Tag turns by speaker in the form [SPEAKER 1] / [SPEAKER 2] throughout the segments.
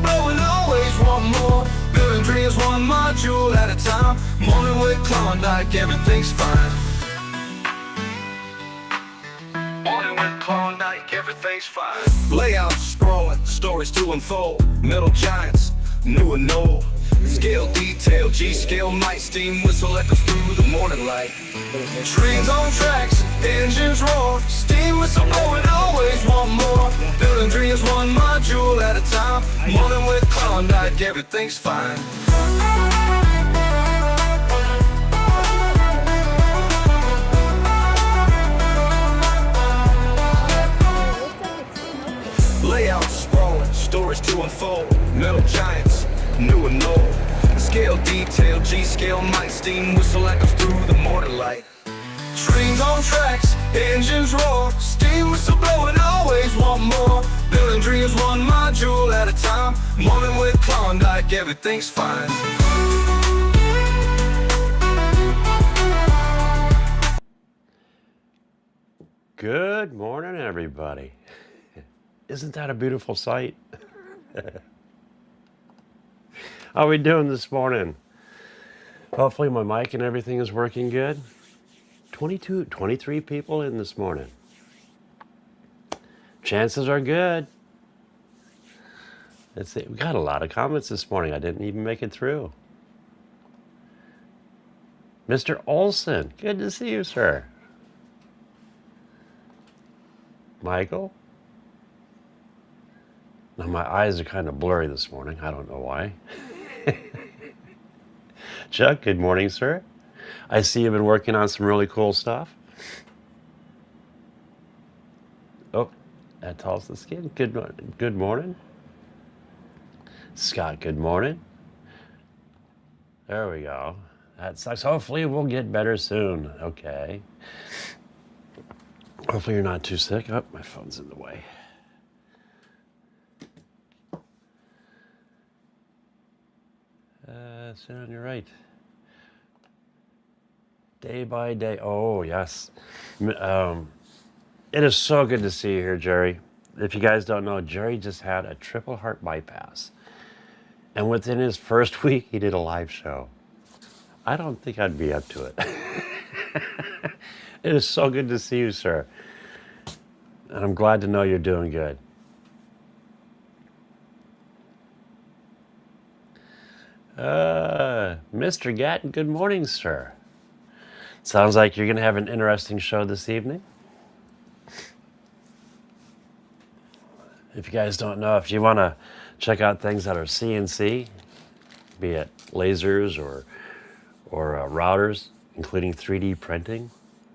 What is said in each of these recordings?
[SPEAKER 1] whistle blowing, always want more. Building dreams one module at a time. Morning with Klawndyke, everything's fine. Morning with Klawndyke, everything's fine. Layouts scrolling, stories to unfold. Metal giants, new and old. Scale detail, G-scale night, steam whistle echoes through the morning light. Trains on tracks, engines roar, steam whistle blowing, always want more. Building dreams one module at a time. Morning with Klawndyke, everything's fine. Layouts sprawling, stories to unfold. Metal giants, new and old. Scale detail, G-scale night, steam whistle echoes through the morning light. Trains on tracks, engines roar, steam whistle blowing, always want more. Building dreams one module at a time. Morning with Klawndyke, everything's fine.
[SPEAKER 2] Good morning, everybody. Isn't that a beautiful sight? How are we doing this morning? Hopefully my mic and everything is working good. 23 people in this morning. Chances are good. Let's see, we got a lot of comments this morning. I didn't even make it through. Mr. Olson, good to see you, sir. Michael? Now my eyes are kind of blurry this morning. I don't know why. Chuck, good morning, sir. I see you've been working on some really cool stuff. Oh, that tells the skin. Good morning. Scott, good morning. There we go. That sucks. Hopefully we'll get better soon. Okay. Hopefully you're not too sick. Oh, my phone's in the way. Soon, you're right. Day by day. Oh, yes. It is so good to see you here, Jerry. If you guys don't know, Jerry just had a triple heart bypass. And within his first week, he did a live show. I don't think I'd be up to it. It is so good to see you, sir. And I'm glad to know you're doing good. Mr. Gatton, good morning, sir. Sounds like you're going to have an interesting show this evening. If you guys don't know, if you want to check out things that are CNC, be it lasers or routers, including 3D printing,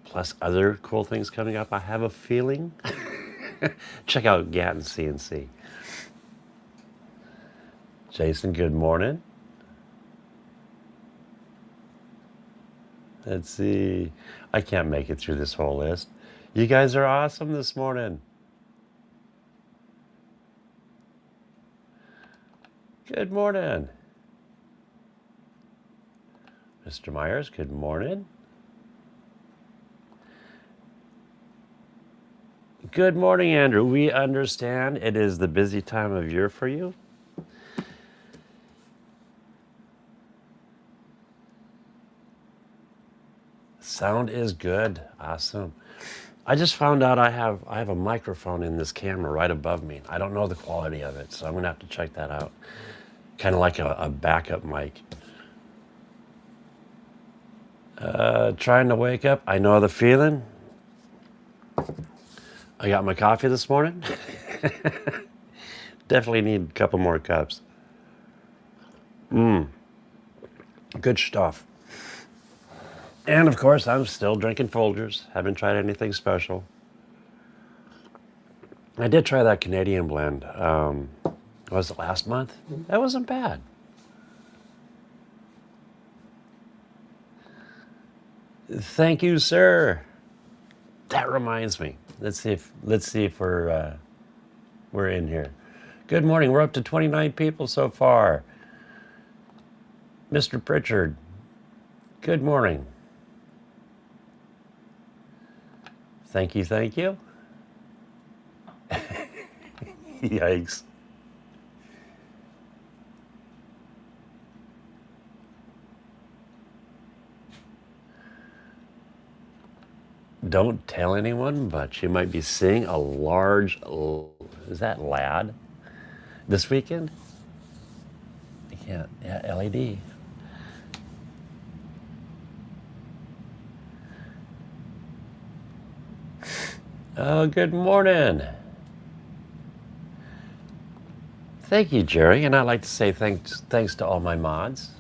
[SPEAKER 2] plus other cool things coming up, I have a feeling, check out Gatton CNC. Jason, good morning. Let's see. I can't make it through this whole list. You guys are awesome this morning. Good morning. Mr. Myers, good morning. Good morning, Andrew. We understand it is the busy time of year for you. Sound is good. Awesome. I just found out I have a microphone in this camera right above me. I don't know the quality of it, so I'm gonna have to check that out. Kind of like a backup mic. Trying to wake up. I know the feeling. I got my coffee this morning. Definitely need a couple more cups. Good stuff. And of course, I'm still drinking Folgers. Haven't tried anything special. I did try that Canadian blend. Was it last month? That wasn't bad. Thank you, sir. That reminds me. Let's see if we're in here. Good morning. We're up to 29 people so far. Mr. Pritchard. Good morning. Thank you, thank you. Yikes. don't tell anyone, but you might be seeing a large, is that lad this weekend? Yeah, LED. Oh, good morning. Thank you, Jerry, and I'd like to say thanks to all my mods.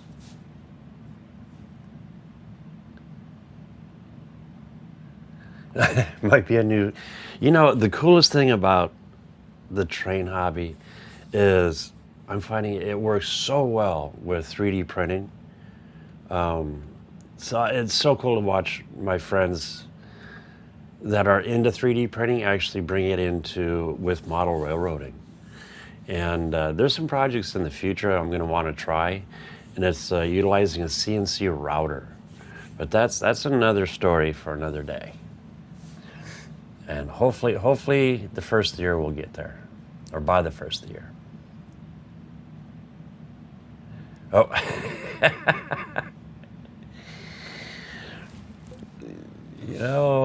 [SPEAKER 2] Might be a new, the coolest thing about the train hobby is I'm finding it works so well with 3D printing. So it's so cool to watch my friends that are into 3D printing actually bring it into with model railroading. And there's some projects in the future I'm going to want to try, and it's utilizing a CNC router. But that's another story for another day. And hopefully the first year we'll get there, or by the first year. Oh.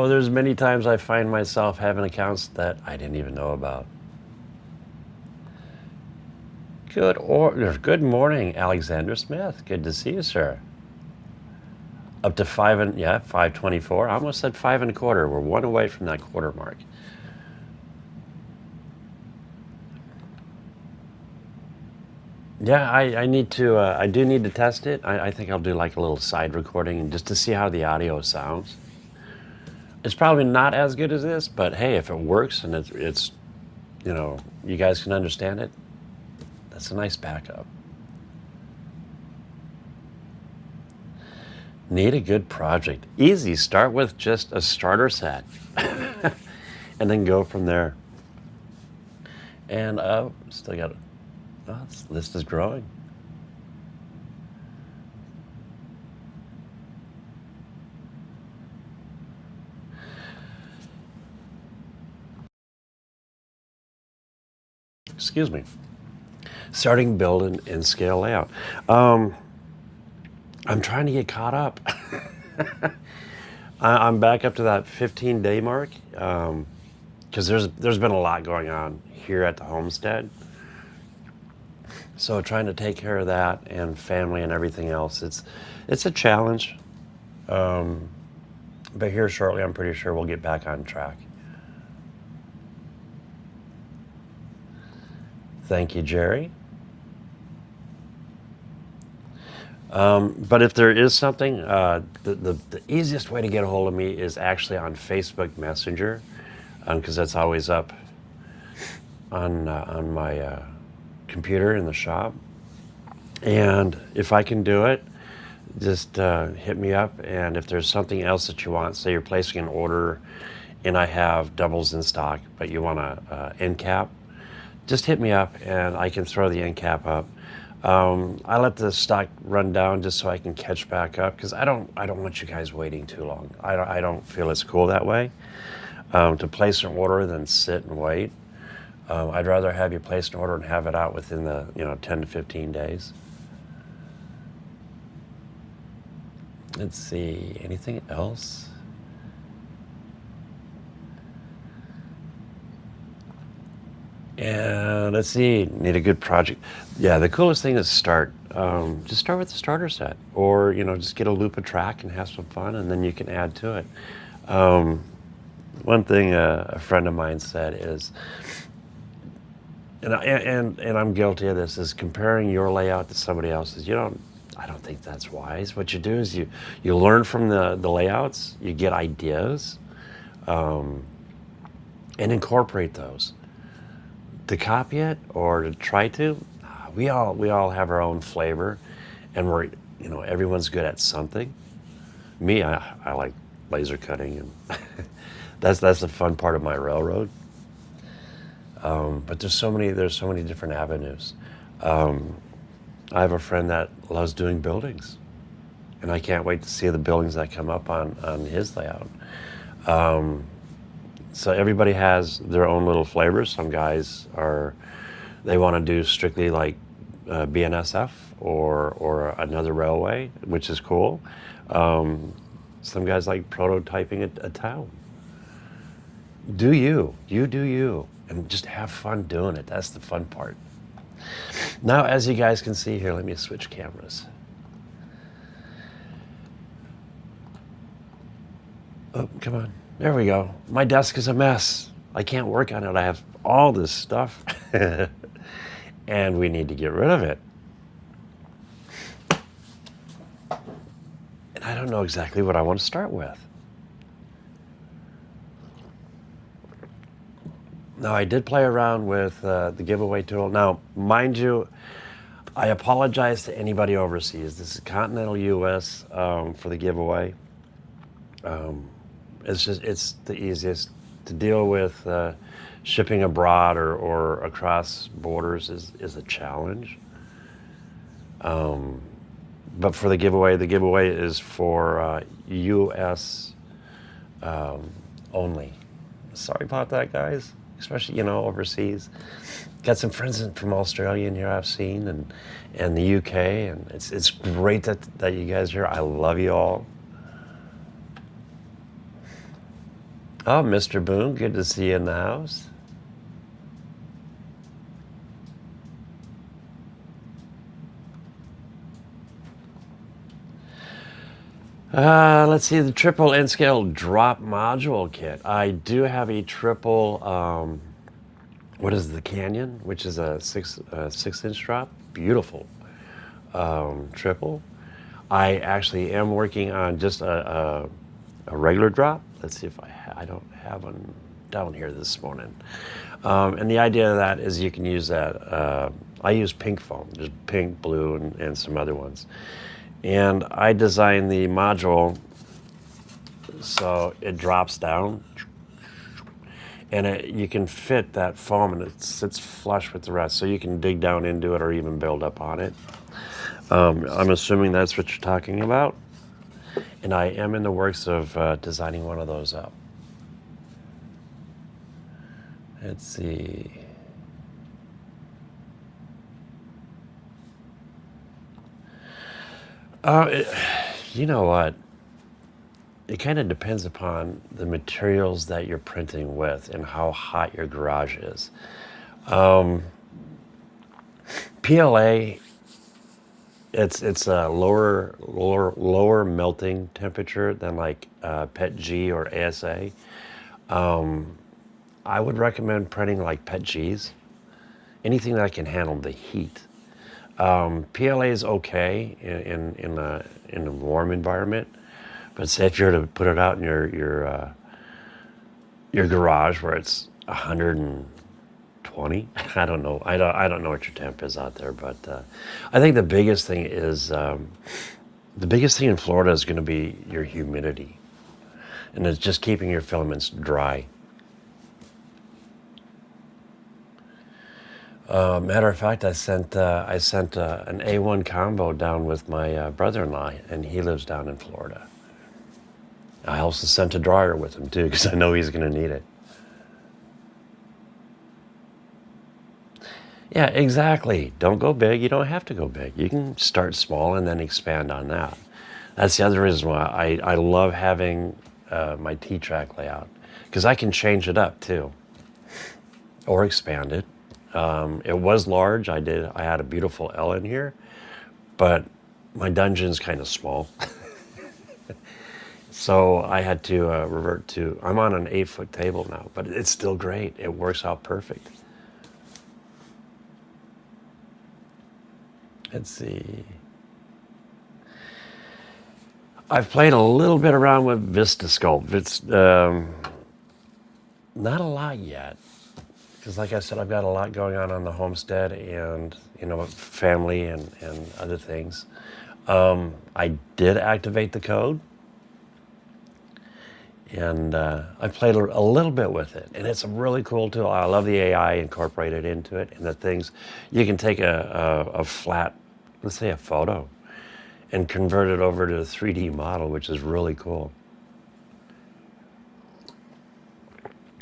[SPEAKER 2] There's many times I find myself having accounts that I didn't even know about. Good morning, Alexander Smith. Good to see you, sir. Up to 524. I almost said 5 1/4. We're one away from that quarter mark. Yeah, I need to. I do need to test it. I think I'll do like a little side recording just to see how the audio sounds. It's probably not as good as this, but hey, if it works and it's you guys can understand it, that's a nice backup. Need a good project. Easy. Start with just a starter set and then go from there. And still got it. Oh, this list is growing. Excuse me. Starting build and scale layout. I'm trying to get caught up. I'm back up to that 15-day mark because there's been a lot going on here at the homestead. So trying to take care of that and family and everything else, it's a challenge. But here shortly, I'm pretty sure we'll get back on track. Thank you, Jerry. But if there is something, the easiest way to get a hold of me is actually on Facebook Messenger, because that's always up on my computer in the shop. And if I can do it, just hit me up. And if there's something else that you want, say you're placing an order and I have doubles in stock, but you want a end cap, just hit me up and I can throw the end cap up. I let the stock run down just so I can catch back up, because I don't want you guys waiting too long. I don't feel it's cool that way. To place an order than sit and wait. I'd rather have you place an order and have it out within the 10 to 15 days. Let's see, anything else? And let's see, need a good project. Yeah, the coolest thing is just start with the starter set, or just get a loop of track and have some fun, and then you can add to it. One thing a friend of mine said is, and I'm guilty of this, is comparing your layout to somebody else's. I don't think that's wise. What you do is you learn from the layouts, you get ideas, and incorporate those. To copy it or to try to, we all have our own flavor, and we're everyone's good at something. Me, I like laser cutting, and that's the fun part of my railroad. But there's so many different avenues. I have a friend that loves doing buildings, and I can't wait to see the buildings that come up on his layout. So everybody has their own little flavors. Some guys they want to do strictly like BNSF or another railway, which is cool. Some guys like prototyping a town. do you. You do you. And just have fun doing it. That's the fun part. Now, as you guys can see here, let me switch cameras. Oh, come on. There we go. My desk is a mess. I can't work on it. I have all this stuff. And we need to get rid of it. And I don't know exactly what I want to start with. Now, I did play around with the giveaway tool. Now, mind you, I apologize to anybody overseas. This is continental US for the giveaway. It's the easiest to deal with. Shipping abroad or across borders is a challenge. But for the giveaway is for US only. Sorry about that, guys. Especially, you know, overseas. Got some friends from Australia in here I've seen, and the UK, and it's great that you guys are here. I love you all. Oh, Mr. Boone, good to see you in the house. Let's see, the triple N-scale drop module kit. I do have a triple, what is the Canyon, which is a 6-inch drop. Beautiful triple. I actually am working on just a regular drop. Let's see if I don't have one down here this morning. And the idea of that is you can use that. I use pink foam. There's pink, blue, and some other ones. And I designed the module so it drops down, and you can fit that foam, and it sits flush with the rest, so you can dig down into it or even build up on it. I'm assuming that's what you're talking about, and I am in the works of designing one of those up. Let's see. You know what? It kind of depends upon the materials that you're printing with and how hot your garage is. PLA, it's a lower melting temperature than like PETG or ASA. I would recommend printing like PETGs, anything that can handle the heat. PLA is okay in a warm environment, but say if you're to put it out in your garage where it's 120, I don't know. I don't know what your temp is out there, but I think the biggest thing in Florida is going to be your humidity, and it's just keeping your filaments dry. Matter of fact, I sent an A1 combo down with my brother-in-law, and he lives down in Florida. I also sent a dryer with him too, because I know he's going to need it. Yeah, exactly. Don't go big. You don't have to go big. You can start small and then expand on that. That's the other reason why I love having my T-track layout, because I can change it up too, or expand it. It was large. I had a beautiful L in here, but my dungeon's kind of small. So I had to revert to, I'm on an 8-foot table now, but it's still great. It works out perfect. Let's see. I've played a little bit around with VistaSculpt. It's not a lot yet. Because like I said, I've got a lot going on the homestead and, you know, family and other things. I did activate the code. And I played a little bit with it. And it's a really cool tool. I love the AI incorporated into it. And the things, you can take a flat, let's say a photo, and convert it over to a 3D model, which is really cool.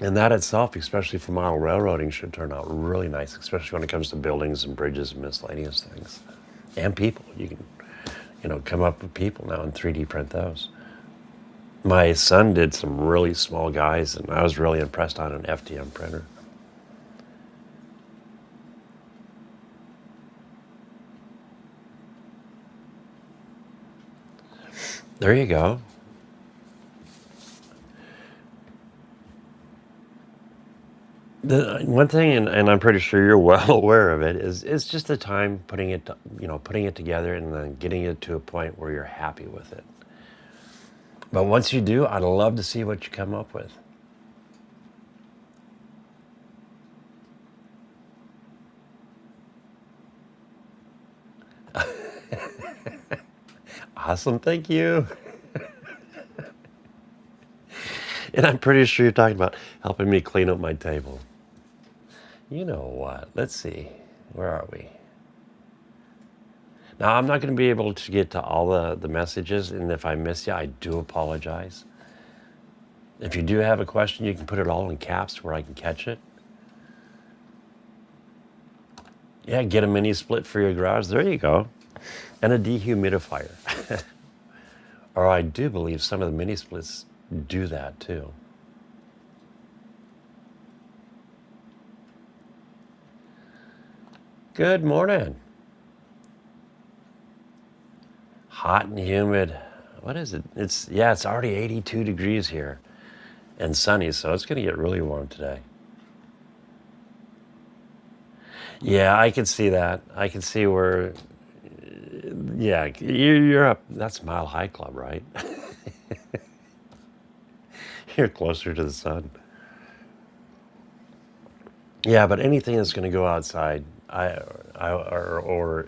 [SPEAKER 2] And that itself, especially for model railroading, should turn out really nice, especially when it comes to buildings and bridges and miscellaneous things. And people. You can, you know, come up with people now and 3D print those. My son did some really small guys, and I was really impressed on an FDM printer. There you go. The one thing, and I'm pretty sure you're well aware of it, is it's just the time putting it, putting it together and then getting it to a point where you're happy with it. But once you do, I'd love to see what you come up with. Awesome, thank you. And I'm pretty sure you're talking about helping me clean up my table. You know what? Let's see. Where are we? Now, I'm not going to be able to get to all the messages, and if I miss you, I do apologize. If you do have a question, you can put it all in caps where I can catch it. Yeah, get a mini split for your garage. There you go. And a dehumidifier. Or I do believe some of the mini splits do that too. Good morning. Hot and humid. What is it? It's already 82 degrees here and sunny, so it's going to get really warm today. Yeah, I can see that. I can see where, yeah, you're up. That's Mile High Club, right? You're closer to the sun. Yeah, but anything that's going to go outside, or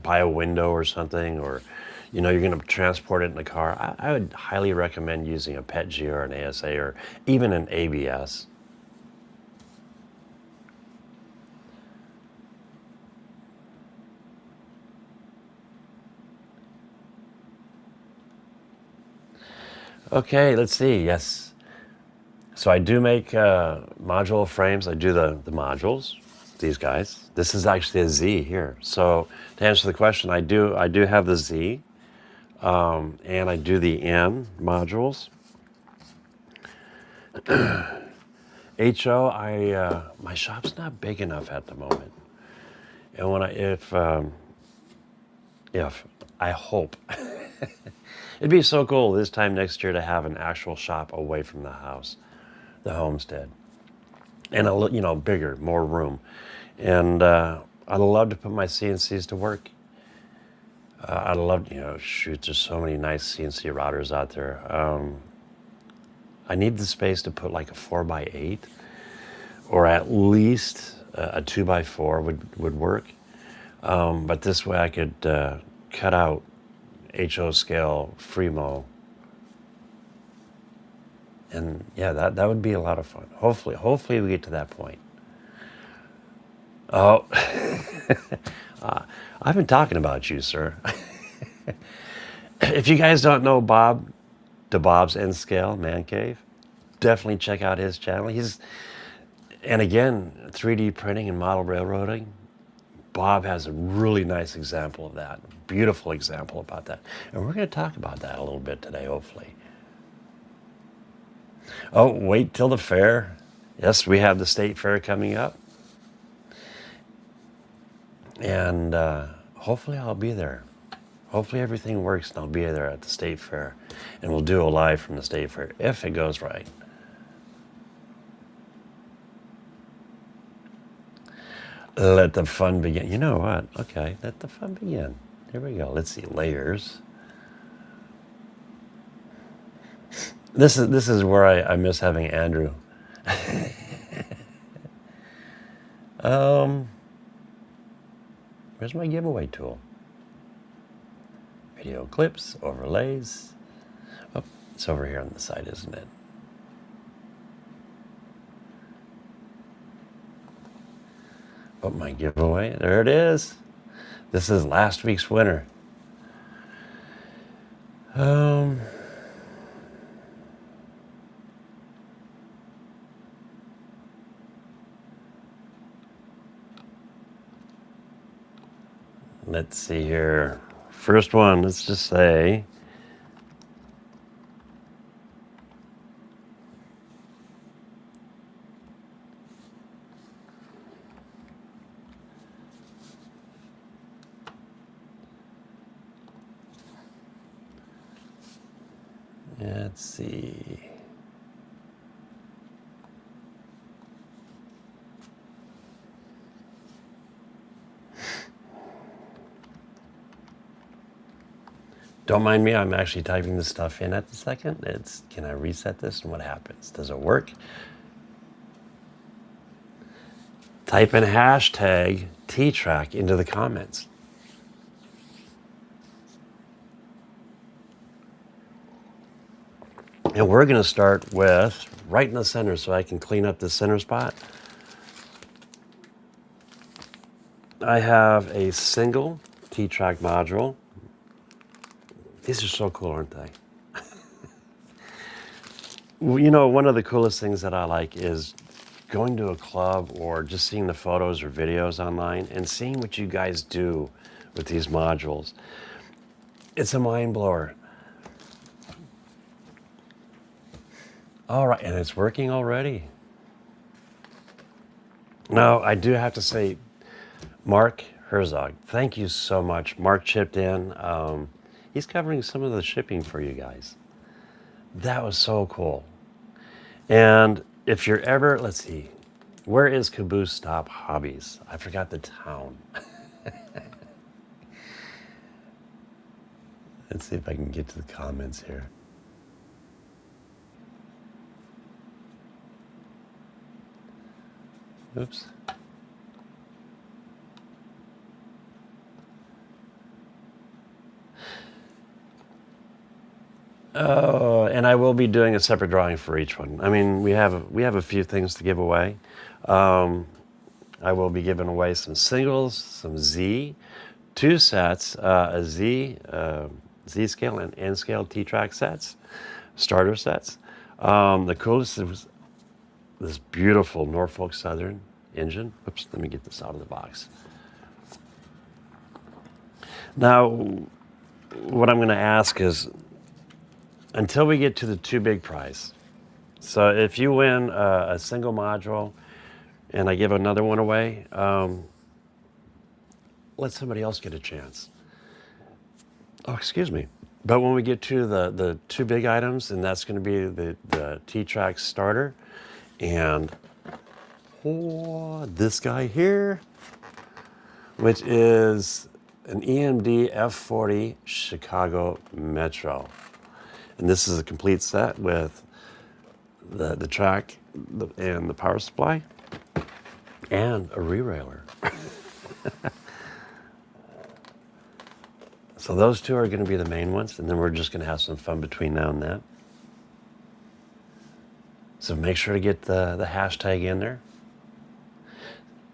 [SPEAKER 2] by a window or something, or you're going to transport it in the car, I would highly recommend using a PETG or an ASA or even an ABS. Okay, let's see. Yes. So I do make module frames. I do the modules, these guys. This is actually a Z here. So to answer the question, I do have the Z, and I do the N modules. HO, my shop's not big enough at the moment, and when if I hope. It'd be so cool this time next year to have an actual shop away from the house, the homestead, and a bigger, more room. And I'd love to put my CNCs to work. I'd love, shoot, there's so many nice CNC routers out there. I need the space to put like a 4x8, or at least a 2x4 would work. But this way I could cut out HO scale Fremo, and yeah, that would be a lot of fun. Hopefully we get to that point. Oh, I've been talking about you, sir. If you guys don't know Bob, DeBob's N Scale Mancave, definitely check out his channel. And again, 3D printing and model railroading. Bob has a really nice example of that, beautiful example about that. And we're going to talk about that a little bit today, hopefully. Oh, wait till the fair. Yes, we have the state fair coming up. And hopefully I'll be there. Hopefully everything works and I'll be there at the state fair. And we'll do a live from the state fair if it goes right. Let the fun begin. You know what? Okay, let the fun begin. Here we go. Let's see, layers. This is where I miss having Andrew. Where's my giveaway tool? Video clips, overlays. Oh, it's over here on the side, isn't it? Oh, my giveaway. There it is. This is last week's winner. Let's see here. First one, let's just say Let's see. Don't mind me, I'm actually typing this stuff in at the second. Can I reset this and what happens? Does it work? Type in hashtag T-Track into the comments. And we're going to start with right in the center so I can clean up the center spot. I have a single T-Track module. These are so cool, aren't they? You know, one of the coolest things that I like is going to a club or just seeing the photos or videos online and seeing what you guys do with these modules. It's a mind blower. All right, and it's working already. Now, I do have to say, Mark Herzog, thank you so much. Mark chipped in. He's covering some of the shipping for you guys. That was so cool. And if you're ever, let's see, where is Caboose Stop Hobbies? I forgot the town. Let's see if I can get to the comments here. Oops. Oh, and I will be doing a separate drawing for each one. I mean, we have a few things to give away. I will be giving away some singles, some Z, 2 sets, a Z scale and N scale T-Track sets, starter sets. The coolest is this beautiful Norfolk Southern engine. Oops, let me get this out of the box. Now, what I'm going to ask is, until we get to the 2 big prize. So if you win a single module and I give another one away, let somebody else get a chance. Oh, excuse me. But when we get to the 2 big items, and that's going to be the T-Track starter and this guy here, which is an EMD F40 Chicago Metro. And this is a complete set with the track and the power supply and a re-railer. So those 2 are going to be the main ones, and then we're just going to have some fun between now and then. So make sure to get the hashtag in there.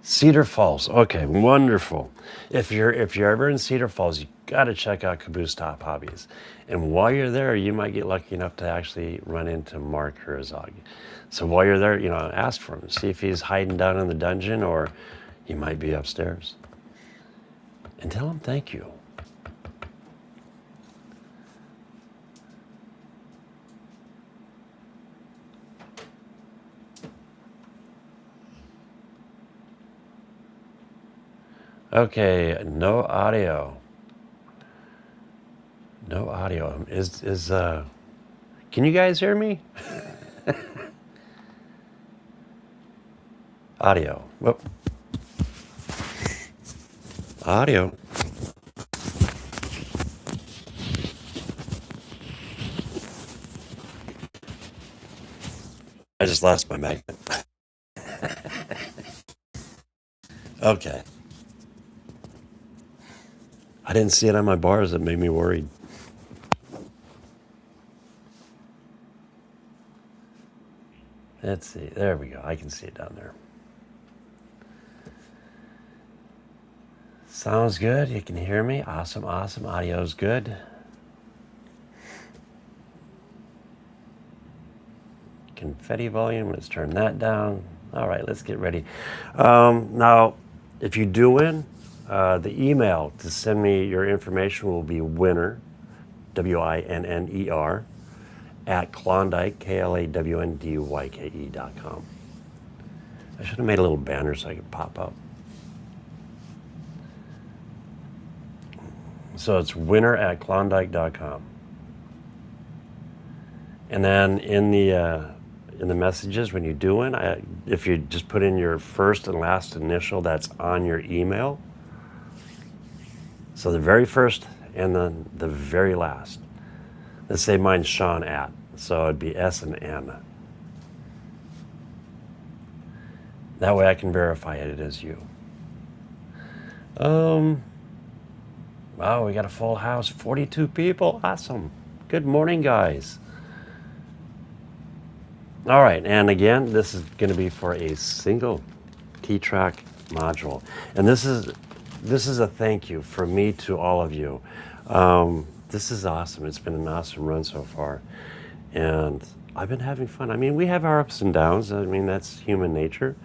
[SPEAKER 2] Cedar Falls. Okay, wonderful. If you're ever in Cedar Falls, you got to check out Caboose Top Hobbies. And while you're there, you might get lucky enough to actually run into Mark Herzog. So while you're there, you know, ask for him. See if he's hiding down in the dungeon or he might be upstairs. And tell him thank you. Okay, no audio. No audio. Can you guys hear me? Audio. Whoop. Audio. I just lost my magnet. Okay. I didn't see it on my bars. It made me worried. Let's see. There we go. I can see it down there. Sounds good. You can hear me. Awesome, awesome. Audio's good. Confetti volume. Let's turn that down. All right, let's get ready. Now, if you do win, the email to send me your information will be winner, WINNER, at Klawndyke, KLAWNDYKE.com. I should have made a little banner so I could pop up. So it's winner at Klawndyke.com. And then in the messages when you do one, if you just put in your first and last initial that's on your email, so the very first and then the very last. Let's say mine's Sean at, so it'd be S and N. That way I can verify it as you. Wow, we got a full house, 42 people, awesome. Good morning, guys. All right, and again, this is gonna be for a single T-Track module. And this is a thank you from me to all of you. This is awesome. It's been an awesome run so far. And I've been having fun. I mean, we have our ups and downs. I mean, that's human nature.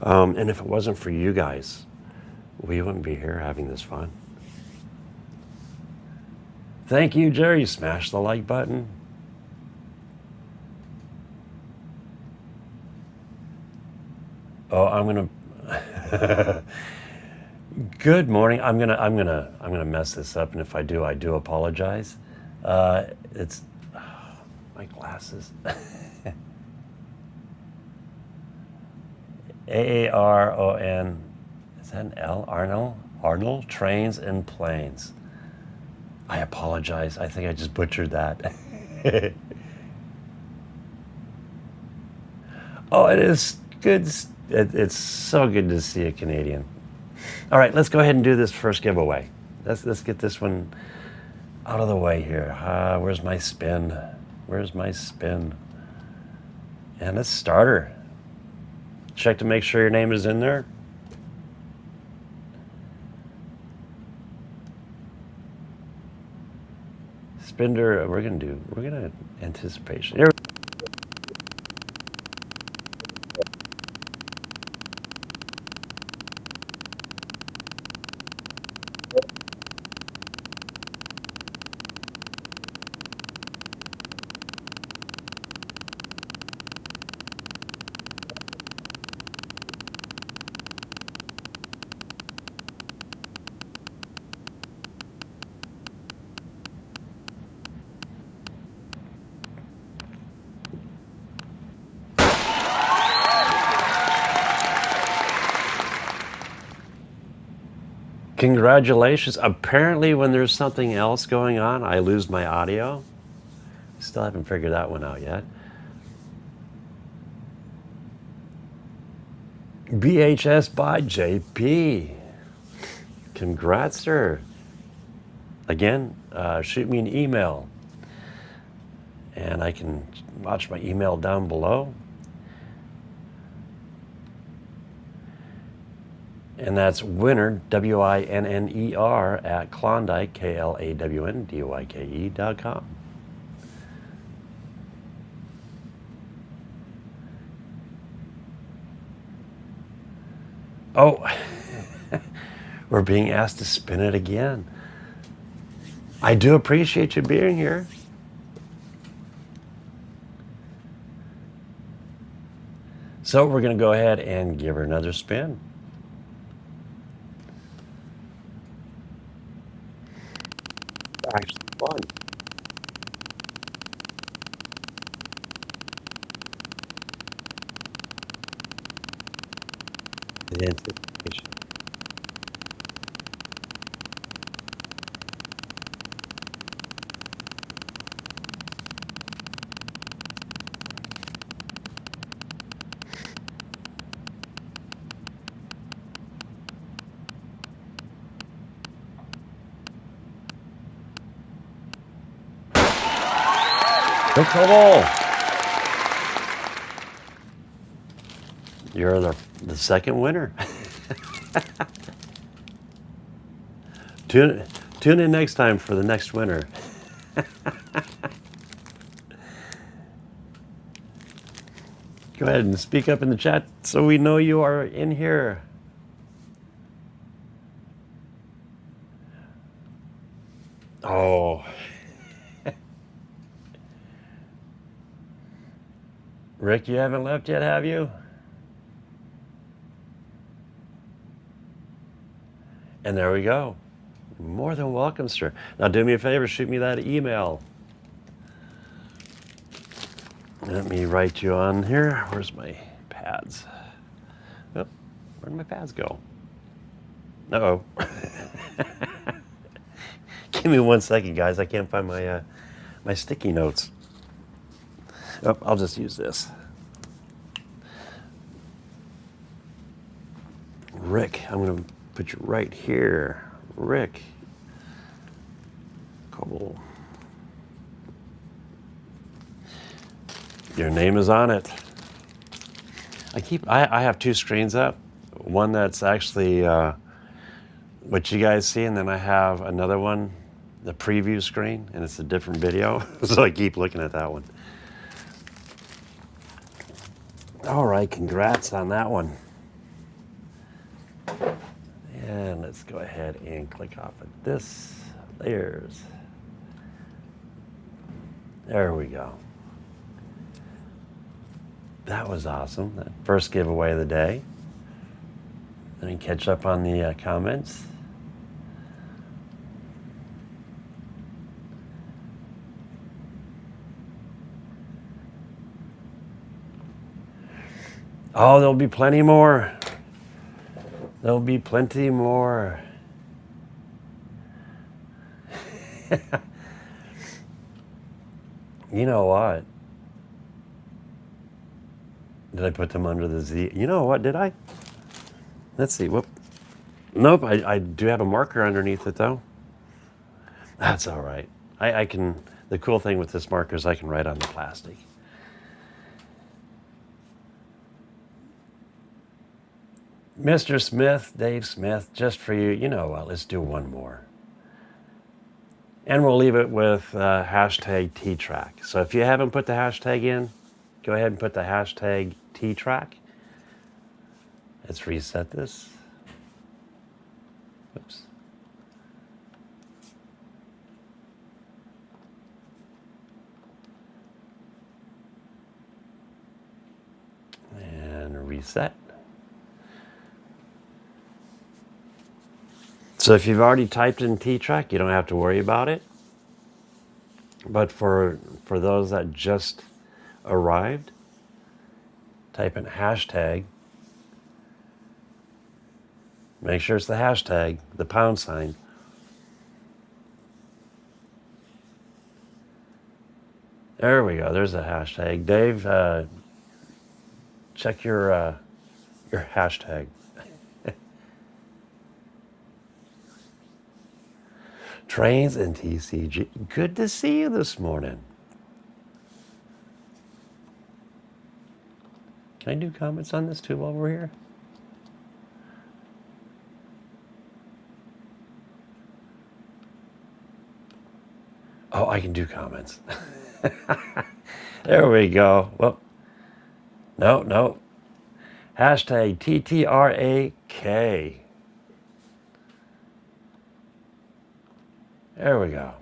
[SPEAKER 2] And if it wasn't for you guys, we wouldn't be here having this fun. Thank you, Jerry. Smash the like button. Oh, I'm gonna. Good morning. I'm gonna mess this up, and if I do apologize. It's my glasses. AARON. Is that an L? Arnold Trains and Planes. I apologize. I think I just butchered that. Oh, it is good. It's so good to see a Canadian. All right, let's go ahead and do this first giveaway. Let's get this one out of the way here. Where's my spin? Where's my spin? And a starter. Check to make sure your name is in there. Spender, we're gonna anticipation. Here. Congratulations. Apparently when there's something else going on, I lose my audio. Still haven't figured that one out yet. BHS by JP. Congrats, sir. Again, shoot me an email. And I can watch my email down below. And that's winner, WINNER, at Klawndyke, KLAWNDYKE.com. Oh, we're being asked to spin it again. I do appreciate you being here. So we're going to go ahead and give her another spin. Actually fun. The anticipation. No trouble. You're the second winner. Tune in next time for the next winner. Go ahead and speak up in the chat so we know you are in here. Oh. Rick, you haven't left yet, have you? And there we go. More than welcome, sir. Now do me a favor, shoot me that email. Let me write you on here. Where's my pads? Oh, where'd my pads go? Uh-oh. Give me 1 second, guys. I can't find my my sticky notes. Oh, I'll just use this. Rick, I'm going to put you right here. Rick. Cool. Your name is on it. I have 2 screens up. One that's actually what you guys see, and then I have another one, the preview screen, and it's a different video. So I keep looking at that one. All right, congrats on that one. And let's go ahead and click off of this. Layers. There we go. That was awesome. That first giveaway of the day. Let me catch up on the comments. Oh, there'll be plenty more. There'll be plenty more. You know what? Did I put them under the Z? You know what, did I? Let's see, whoop. Nope, I do have a marker underneath it though. That's all right. I can, the cool thing with this marker is I can write on the plastic. Mr. Smith, Dave Smith, just for you, you know what, let's do one more. And we'll leave it with hashtag Ttrack. So if you haven't put the hashtag in, go ahead and put the hashtag Ttrack. Let's reset this. Oops. And reset. So if you've already typed in Ttrack, you don't have to worry about it. But for those that just arrived, type in hashtag. Make sure it's the hashtag, the £. There we go. There's a hashtag. Dave, check your hashtag. Trains and TCG. Good to see you this morning. Can I do comments on this too while we're here? Oh, I can do comments. There we go. Well, no. Hashtag TTRAK. There we go.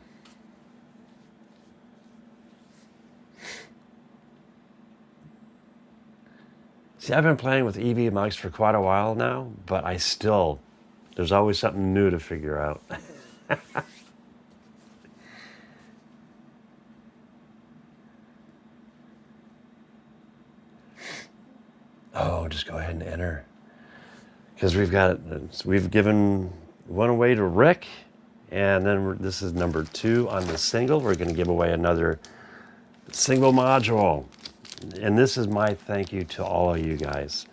[SPEAKER 2] See, I've been playing with EV mics for quite a while now, but there's always something new to figure out. Oh, just go ahead and enter. Because we've given one away to Rick, and then this is number 2 on the single. We're going to give away another single module. And this is my thank you to all of you guys.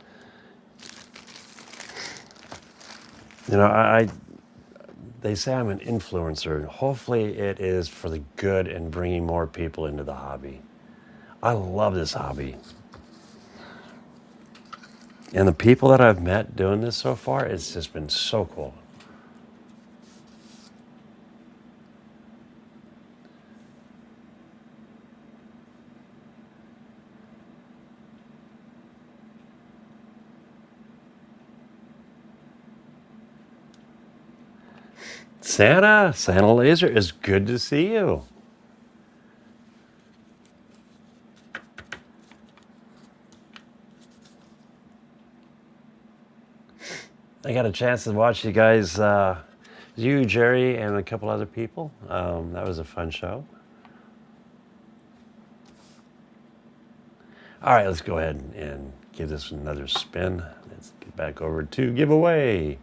[SPEAKER 2] You know, they say I'm an influencer. Hopefully it is for the good and bringing more people into the hobby. I love this hobby. And the people that I've met doing this so far, it's just been so cool. Santa Laser, it's good to see you. I got a chance to watch you guys, you, Jerry, and a couple other people. That was a fun show. All right, let's go ahead and give this another spin. Let's get back over to giveaway.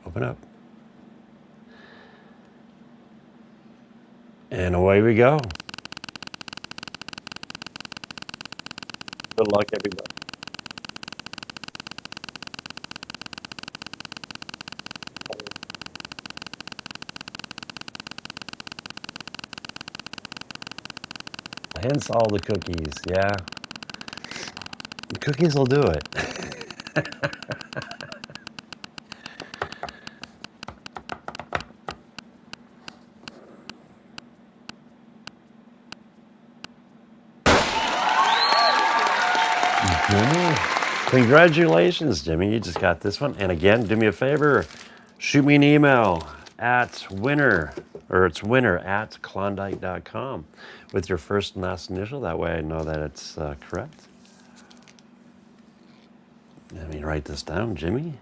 [SPEAKER 2] Open up. And away we go. Good luck, everybody. Hence all the cookies, yeah. The cookies will do it. Congratulations, Jimmy. You just got this one. And again, do me a favor. Shoot me an email at winner at Klawndyke.com with your first and last initial. That way I know that it's correct. Let me write this down, Jimmy.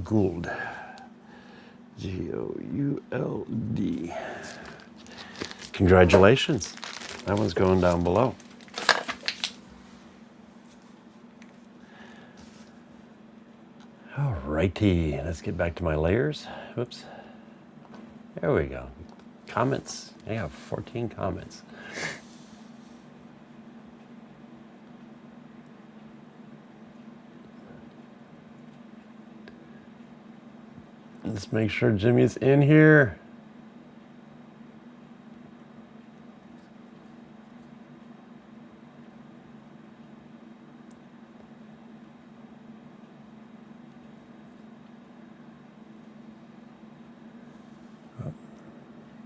[SPEAKER 2] Gould. Gould. Congratulations. That one's going down below. Alrighty, let's get back to my layers. Whoops. There we go. Comments. I have 14 comments. Let's make sure Jimmy's in here.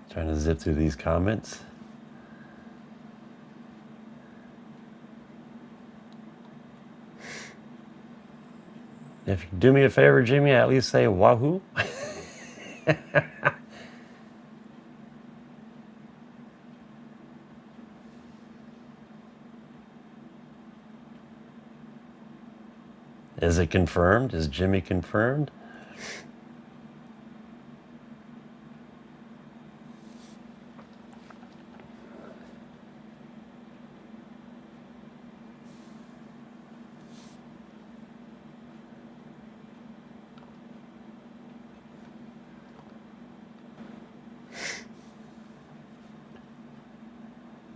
[SPEAKER 2] Trying to zip through these comments. If you do me a favor, Jimmy, at least say wahoo. Is it confirmed? Is Jimmy confirmed?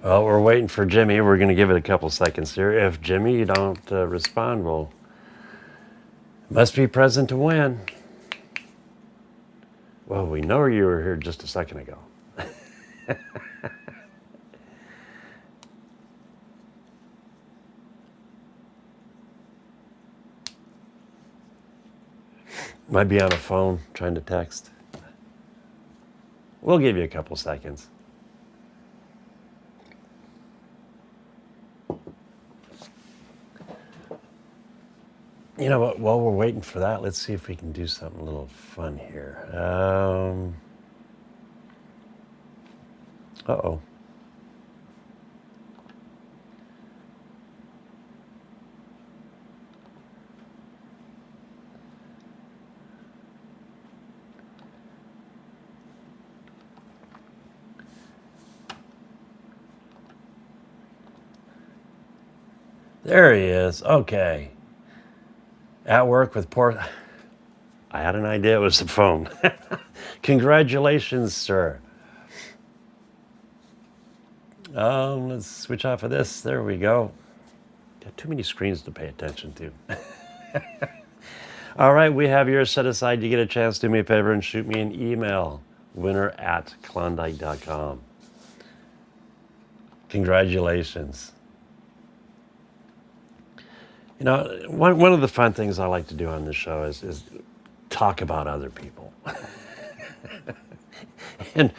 [SPEAKER 2] Well, we're waiting for Jimmy. We're going to give it a couple seconds here. If Jimmy, you don't respond, well, must be present to win. Well, we know you were here just a second ago. Might be on a phone trying to text. We'll give you a couple seconds. You know what, while we're waiting for that, let's see if we can do something a little fun here. Uh-oh. There he is. Okay. At work with poor... I had an idea it was the phone. Congratulations, sir. Let's switch off of this. There we go. Got too many screens to pay attention to. All right, we have yours set aside. You get a chance, do me a favor and shoot me an email. winner@Klawndyke.com. Congratulations. You know, one of the fun things I like to do on this show is talk about other people. and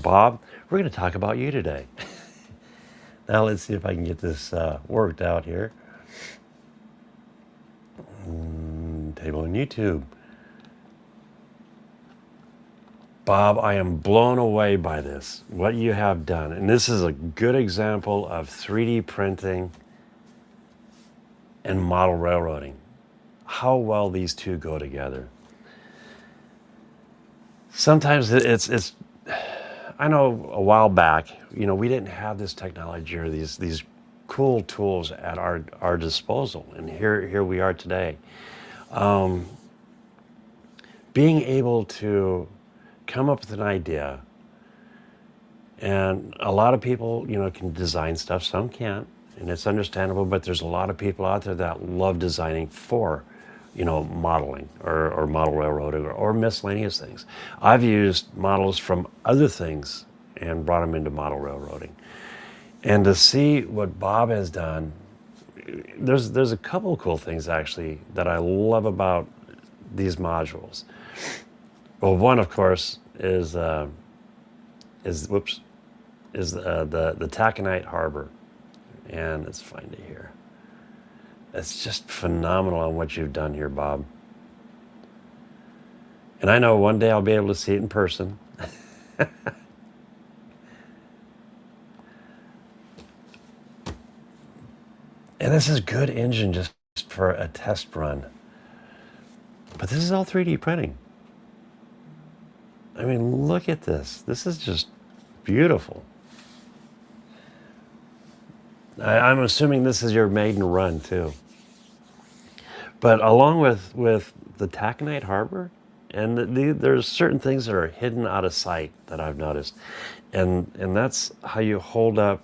[SPEAKER 2] Bob, we're going to talk about you today. Now let's see if I can get this worked out here. Table on YouTube. Bob, I am blown away by this, what you have done. And this is a good example of 3D printing and model railroading. How well these two go together. Sometimes it's I know a while back, you know, we didn't have this technology or these cool tools at our disposal, and here we are today. Being able to come up with an idea, and a lot of people, you know, can design stuff, some can't, and it's understandable, but there's a lot of people out there that love designing for, you know, modeling or model railroading or miscellaneous things. I've used models from other things and brought them into model railroading. And to see what Bob has done, there's a couple of cool things actually that I love about these modules. Well, one of course is the Taconite Harbor, and let's find it here. It's just phenomenal on what you've done here, Bob. And I know one day I'll be able to see it in person. And this is good engine just for a test run. But this is all 3D printing. I mean, look at this. This is just beautiful. I'm assuming this is your maiden run too. But along with the Taconite Harbor, and there's certain things that are hidden out of sight that I've noticed. And that's how you hold up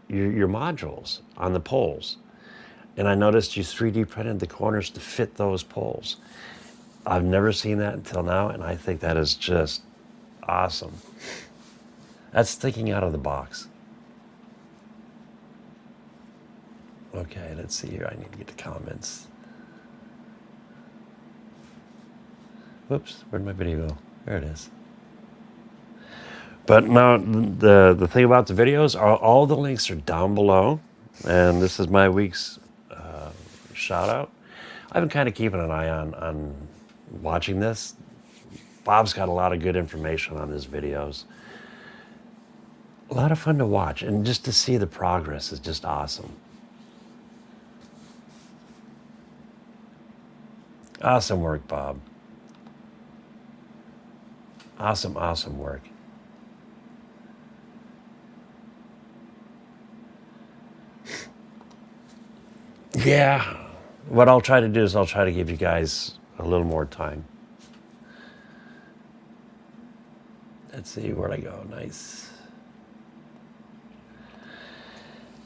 [SPEAKER 2] your modules on the poles. And I noticed you 3D printed the corners to fit those poles. I've never seen that until now, and I think that is just awesome. That's thinking out of the box. Okay, let's see here. I need to get the comments. Whoops, where'd my video go? There it is. But now the thing about the videos are all the links are down below, and this is my week's shout out. I've been kind of keeping an eye on watching this. Bob's got a lot of good information on his videos. A lot of fun to watch, and just to see the progress is just awesome. Awesome work, Bob. Awesome, awesome work. Yeah, what I'll try to do is I'll try to give you guys a little more time. Let's see, where'd I go? Nice.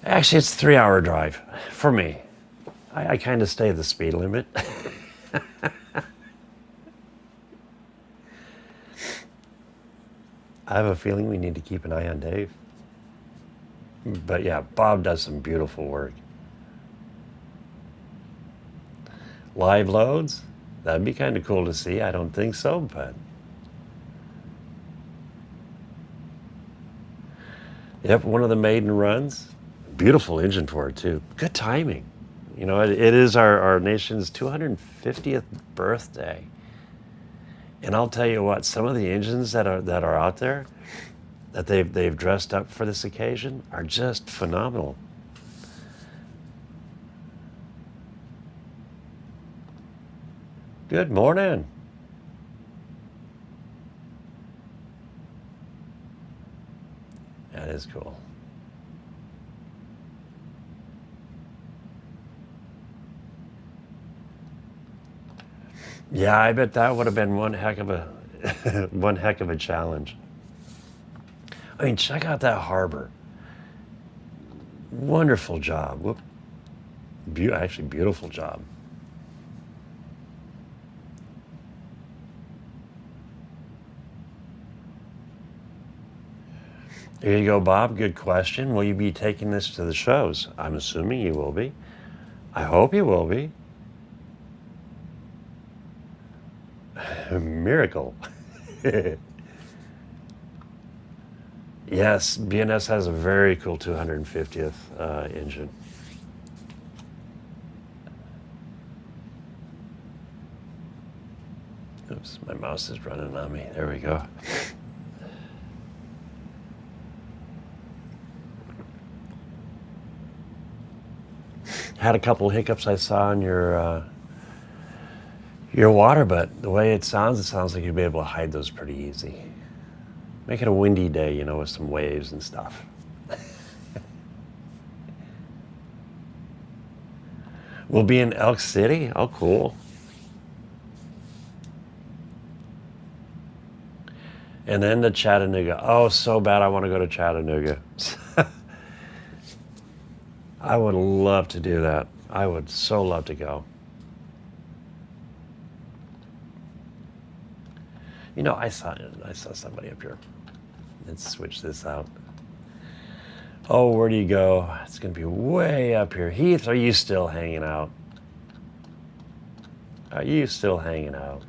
[SPEAKER 2] Actually, it's a 3-hour drive for me. I kind of stay the speed limit. I have a feeling we need to keep an eye on Dave. But yeah, Bob does some beautiful work. Live loads? That'd be kind of cool to see. I don't think so, but... Yep, one of the maiden runs. Beautiful engine for it, too. Good timing. You know, it is our nation's 250th birthday. And I'll tell you what, some of the engines that are out there, that they've dressed up for this occasion, are just phenomenal. Good morning. That is cool. Yeah, I bet that would have been one heck of a one heck of a challenge. I mean, check out that harbor. Wonderful job. Whoop. Actually, beautiful job. There you go, Bob. Good question. Will you be taking this to the shows? I'm assuming you will be. I hope you will be. Miracle. Yes, BNS has a very cool 250th engine. Oops, my mouse is running on me. There we go. Had a couple hiccups I saw in your water, but the way it sounds like you'll be able to hide those pretty easy. Make it a windy day, you know, with some waves and stuff. We'll be in Elk City? Oh, cool. And then to Chattanooga. Oh, so bad I want to go to Chattanooga. I would love to do that. I would so love to go. You know, I saw somebody up here. Let's switch this out. Oh, where do you go? It's going to be way up here. Heath, are you still hanging out? Are you still hanging out?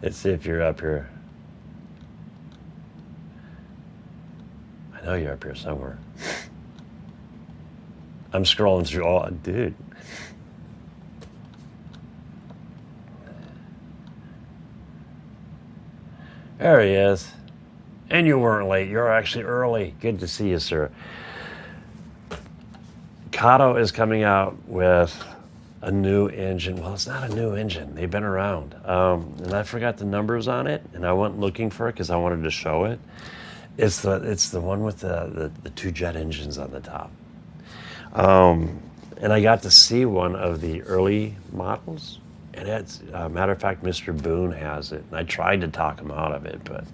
[SPEAKER 2] Let's see if you're up here. I know you're up here somewhere. I'm scrolling through all, dude. There he is. And you weren't late. You're actually early. Good to see you, sir. Kato is coming out with a new engine. Well, it's not a new engine. They've been around. And I forgot the numbers on it, and I went looking for it because I wanted to show it. It's the one with the two jet engines on the top. And I got to see one of the early models. And it's, matter of fact, Mr. Boone has it. And I tried to talk him out of it, but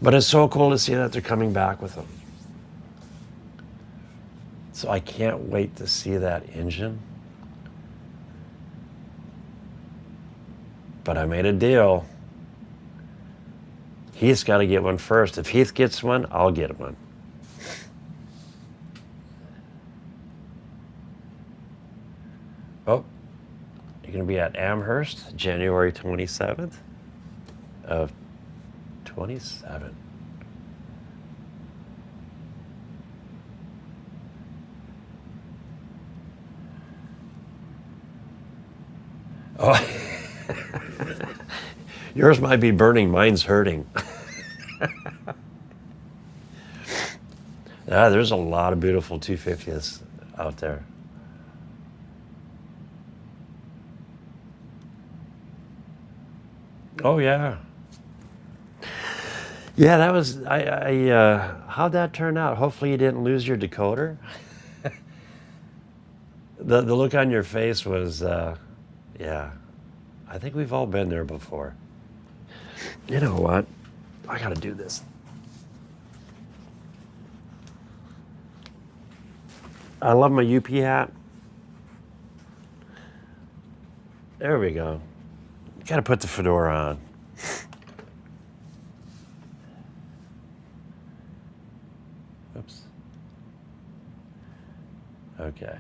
[SPEAKER 2] but it's so cool to see that they're coming back with them. So I can't wait to see that engine. But I made a deal. Heath's got to get one first. If Heath gets one, I'll get one. Oh. You're going to be at Amherst, January 27th of 27. Oh, yours might be burning, mine's hurting. There's a lot of beautiful 250s out there. Oh yeah. Yeah, that was how'd that turn out? Hopefully you didn't lose your decoder. The look on your face was yeah. I think we've all been there before. You know what? I gotta do this. I love my UP hat. There we go. Gotta put the fedora on. Oops. Okay.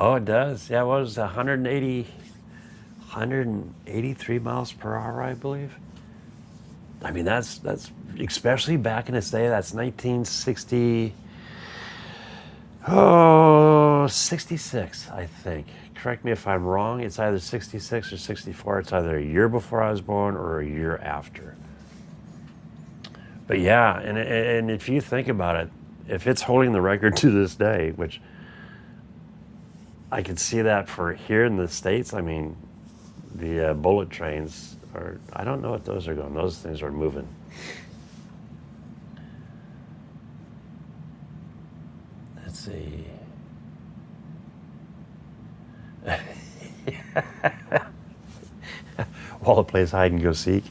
[SPEAKER 2] Oh, it does. Yeah, what was it, 183 miles per hour, I believe. I mean, that's especially back in its day. That's 1960. Oh, 66, I think. Correct me if I'm wrong. It's either 66 or 64. It's either a year before I was born or a year after. But yeah, and if you think about it, if it's holding the record to this day, which I could see that for here in the States, I mean, the bullet trains are, I don't know what those are going. Those things are moving. Let's see. Walla plays hide and go seek.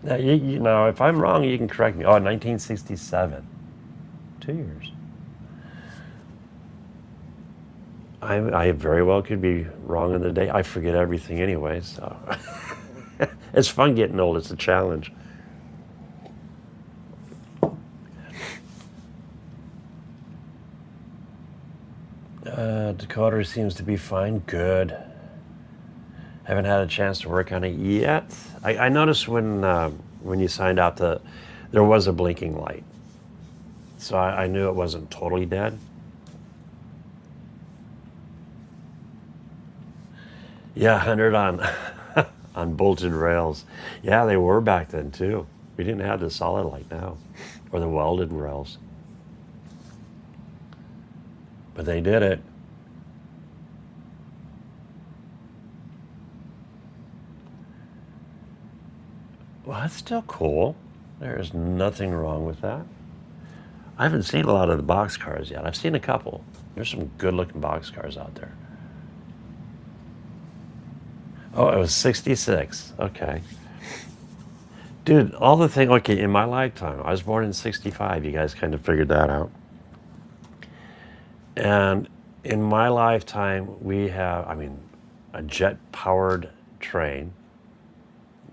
[SPEAKER 2] Now, you know, if I'm wrong, you can correct me. Oh, 1967. 2 years. I very well could be wrong in the day. I forget everything anyway, so. It's fun getting old. It's a challenge. Decoder seems to be fine. Good. Haven't had a chance to work on it yet. I noticed when you signed out, there was a blinking light. So I knew it wasn't totally dead. Yeah, 100 on bolted rails. Yeah, they were back then too. We didn't have the solid light now, or the welded rails. but they did it. Well, that's still cool. There's nothing wrong with that. I haven't seen a lot of the boxcars yet. I've seen a couple. There's some good-looking boxcars out there. Oh, it was 66. Okay. Dude, all the thing, okay, in my lifetime, I was born in 65. You guys kind of figured that out. And in my lifetime, we have, I mean, a jet-powered train,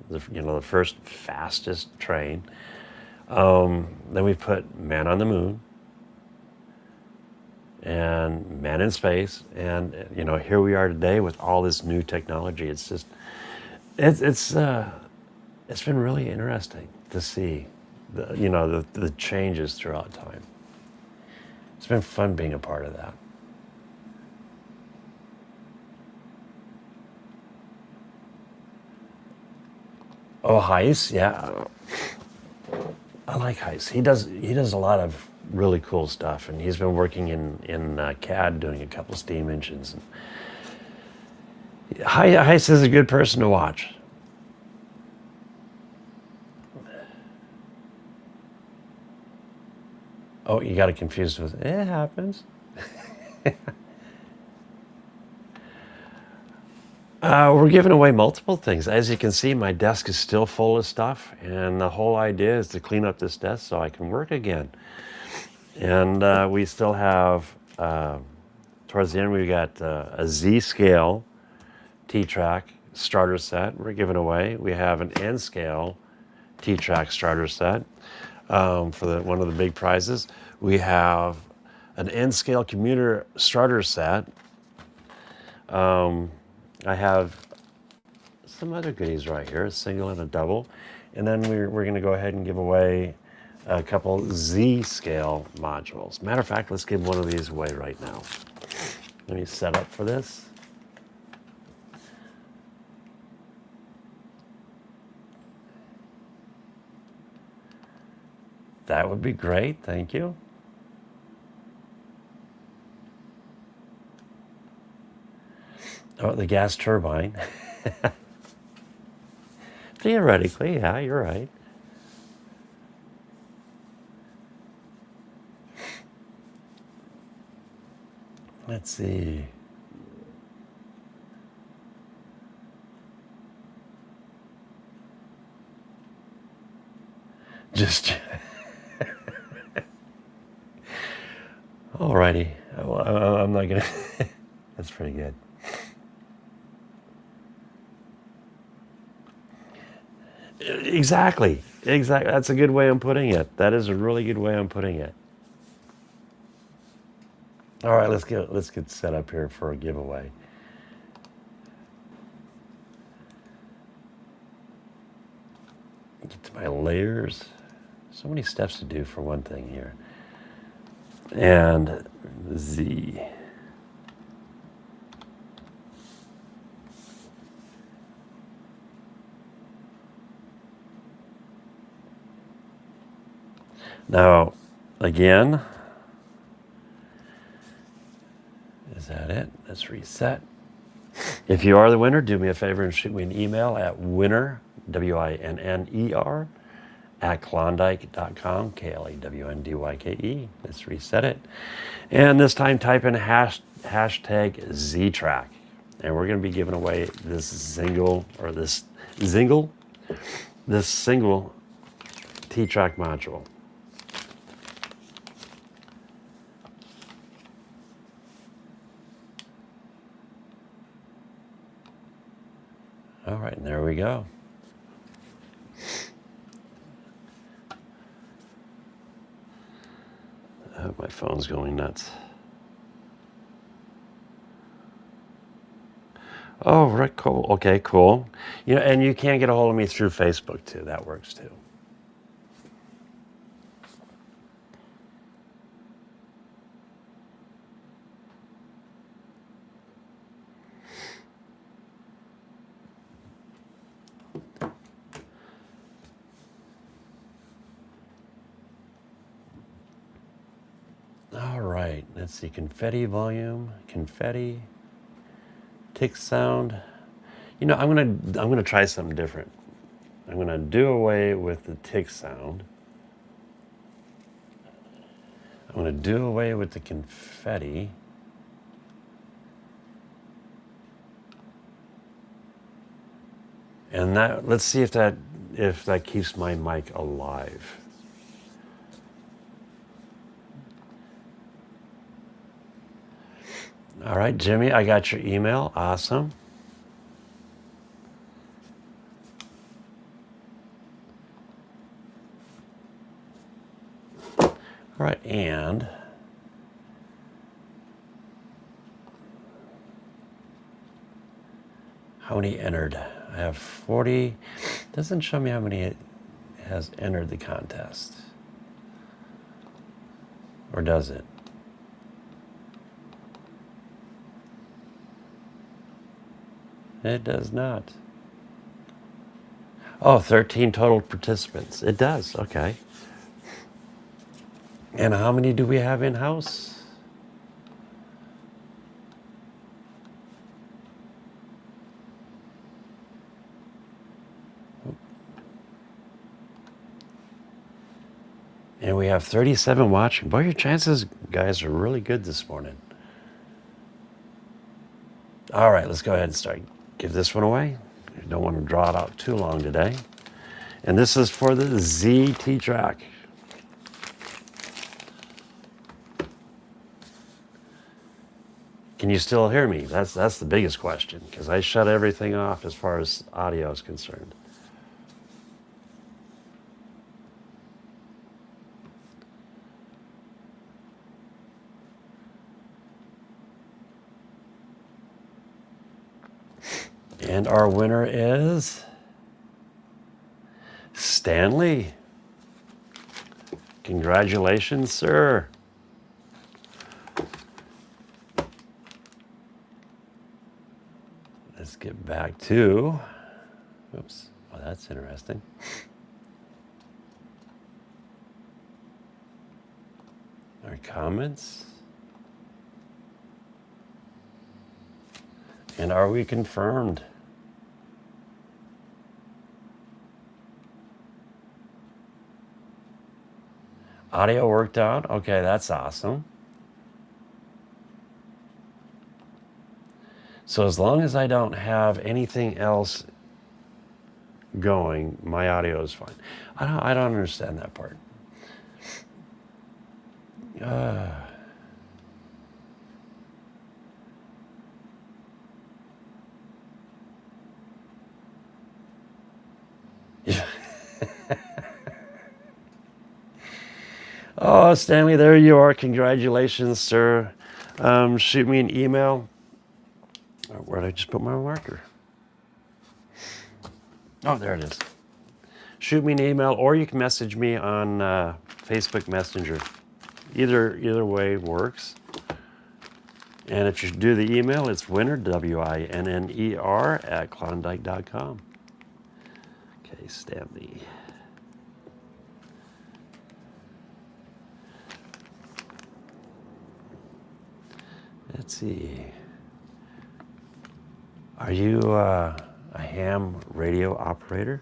[SPEAKER 2] the first fastest train. Then we put man on the moon and man in space. And, here we are today with all this new technology. It's just, it's been really interesting to see the changes throughout time. It's been fun being a part of that. Oh, Heiss, yeah. I like Heiss. He does a lot of really cool stuff, and he's been working in CAD doing a couple steam engines. Heiss is a good person to watch. Oh, you got it confused with, it happens. We're giving away multiple things. As you can see, my desk is still full of stuff, and the whole idea is to clean up this desk so I can work again. And we still have, towards the end, we got a Z-scale T-Track starter set we're giving away. We have an N-scale T-Track starter set for one of the big prizes. We have an N-scale commuter starter set. I have some other goodies right here, a single and a double. And then we're going to go ahead and give away a couple Z-scale modules. Matter of fact, let's give one of these away right now. Let me set up for this. That would be great, thank you. Oh, the gas turbine. Theoretically, yeah, you're right. Let's see. Just alrighty. I'm not gonna. That's pretty good. Exactly. That's a good way of putting it. That is a really good way of putting it. All right, let's get set up here for a giveaway. Get to my layers. So many steps to do for one thing here. And Z. Now, again, is that it? Let's reset. If you are the winner, do me a favor and shoot me an email at winner, WINNER, at Klawndyke.com, KLAWNDYKE. Let's reset it. And this time type in hashtag ZTrack. And we're going to be giving away this single T-Track module. All right, and there we go. My phone's going nuts. Oh, right, cool. Okay, cool. And you can get a hold of me through Facebook too. That works too. All right, Let's see, confetti volume, confetti, tick sound. You know, I'm gonna try something different. I'm gonna do away with the tick sound. I'm gonna do away with the confetti. And that, let's see if that keeps my mic alive. All right, Jimmy, I got your email. Awesome. All right, and how many entered? I have 40. Doesn't show me how many has entered the contest. Or does it? It does not. Oh, 13 total participants. It does, okay. And how many do we have in-house? And we have 37 watching. Boy, your chances, guys, are really good this morning. All right, let's go ahead and start. Give this one away. I don't want to draw it out too long today. And this is for the ZT track. Can you still hear me? That's the biggest question, because I shut everything off as far as audio is concerned. And our winner is Stanley. Congratulations, sir. Let's get back to, oops, well, that's interesting. Our comments. And are we confirmed? Audio worked out? Okay, that's awesome. So as long as I don't have anything else going, my audio is fine. I don't understand that part. Yeah. Oh, Stanley, there you are. Congratulations, sir. Shoot me an email. Where did I just put my marker? Oh, there it is. Shoot me an email, or you can message me on Facebook Messenger. Either way works. And if you do the email, it's winner, WINNER, at Klawndyke.com. Okay, Stanley. Let's see. Are you a ham radio operator?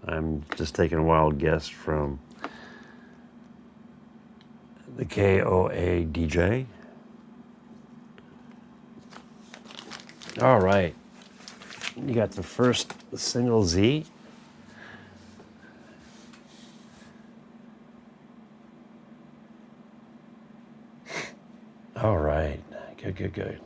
[SPEAKER 2] I'm just taking a wild guess from the KOA DJ. All right. You got the first single Z. All right. Good.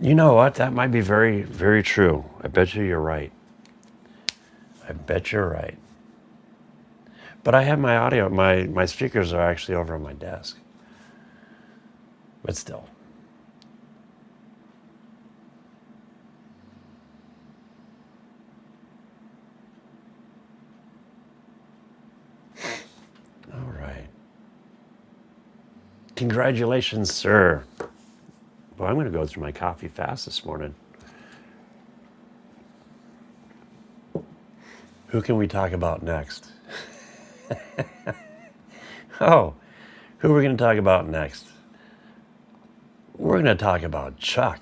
[SPEAKER 2] You know what? That might be very, very true. I bet you're right. I bet you're right. But I have my audio, my speakers are actually over on my desk. But still. All right. Congratulations, sir. Well, I'm going to go through my coffee fast this morning. Who can we talk about next? Oh, who are we going to talk about next? We're going to talk about Chuck.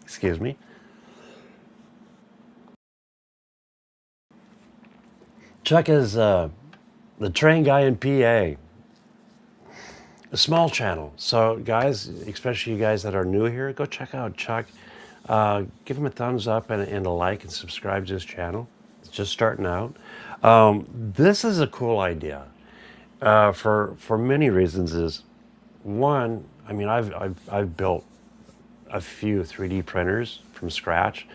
[SPEAKER 2] Excuse me. Chuck is the train guy in PA. A small channel. So guys, especially you guys that are new here, go check out Chuck. Give him a thumbs up and a like and subscribe to his channel. It's just starting out. This is a cool idea for many reasons. Is one, I mean, I've built a few 3D printers from scratch,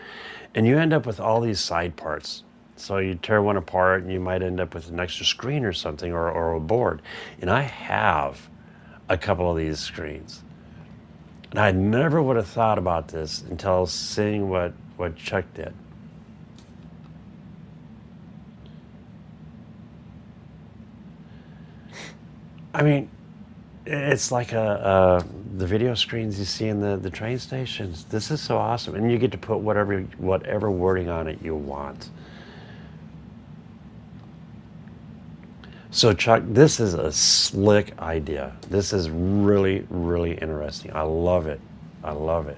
[SPEAKER 2] and you end up with all these side parts. So you tear one apart and you might end up with an extra screen or something, or a board. And I have a couple of these screens. And I never would have thought about this until seeing what Chuck did. I mean, it's like the video screens you see in the train stations. This is so awesome. And you get to put whatever wording on it you want. So Chuck, this is a slick idea. This is really, really interesting. I love it. I love it.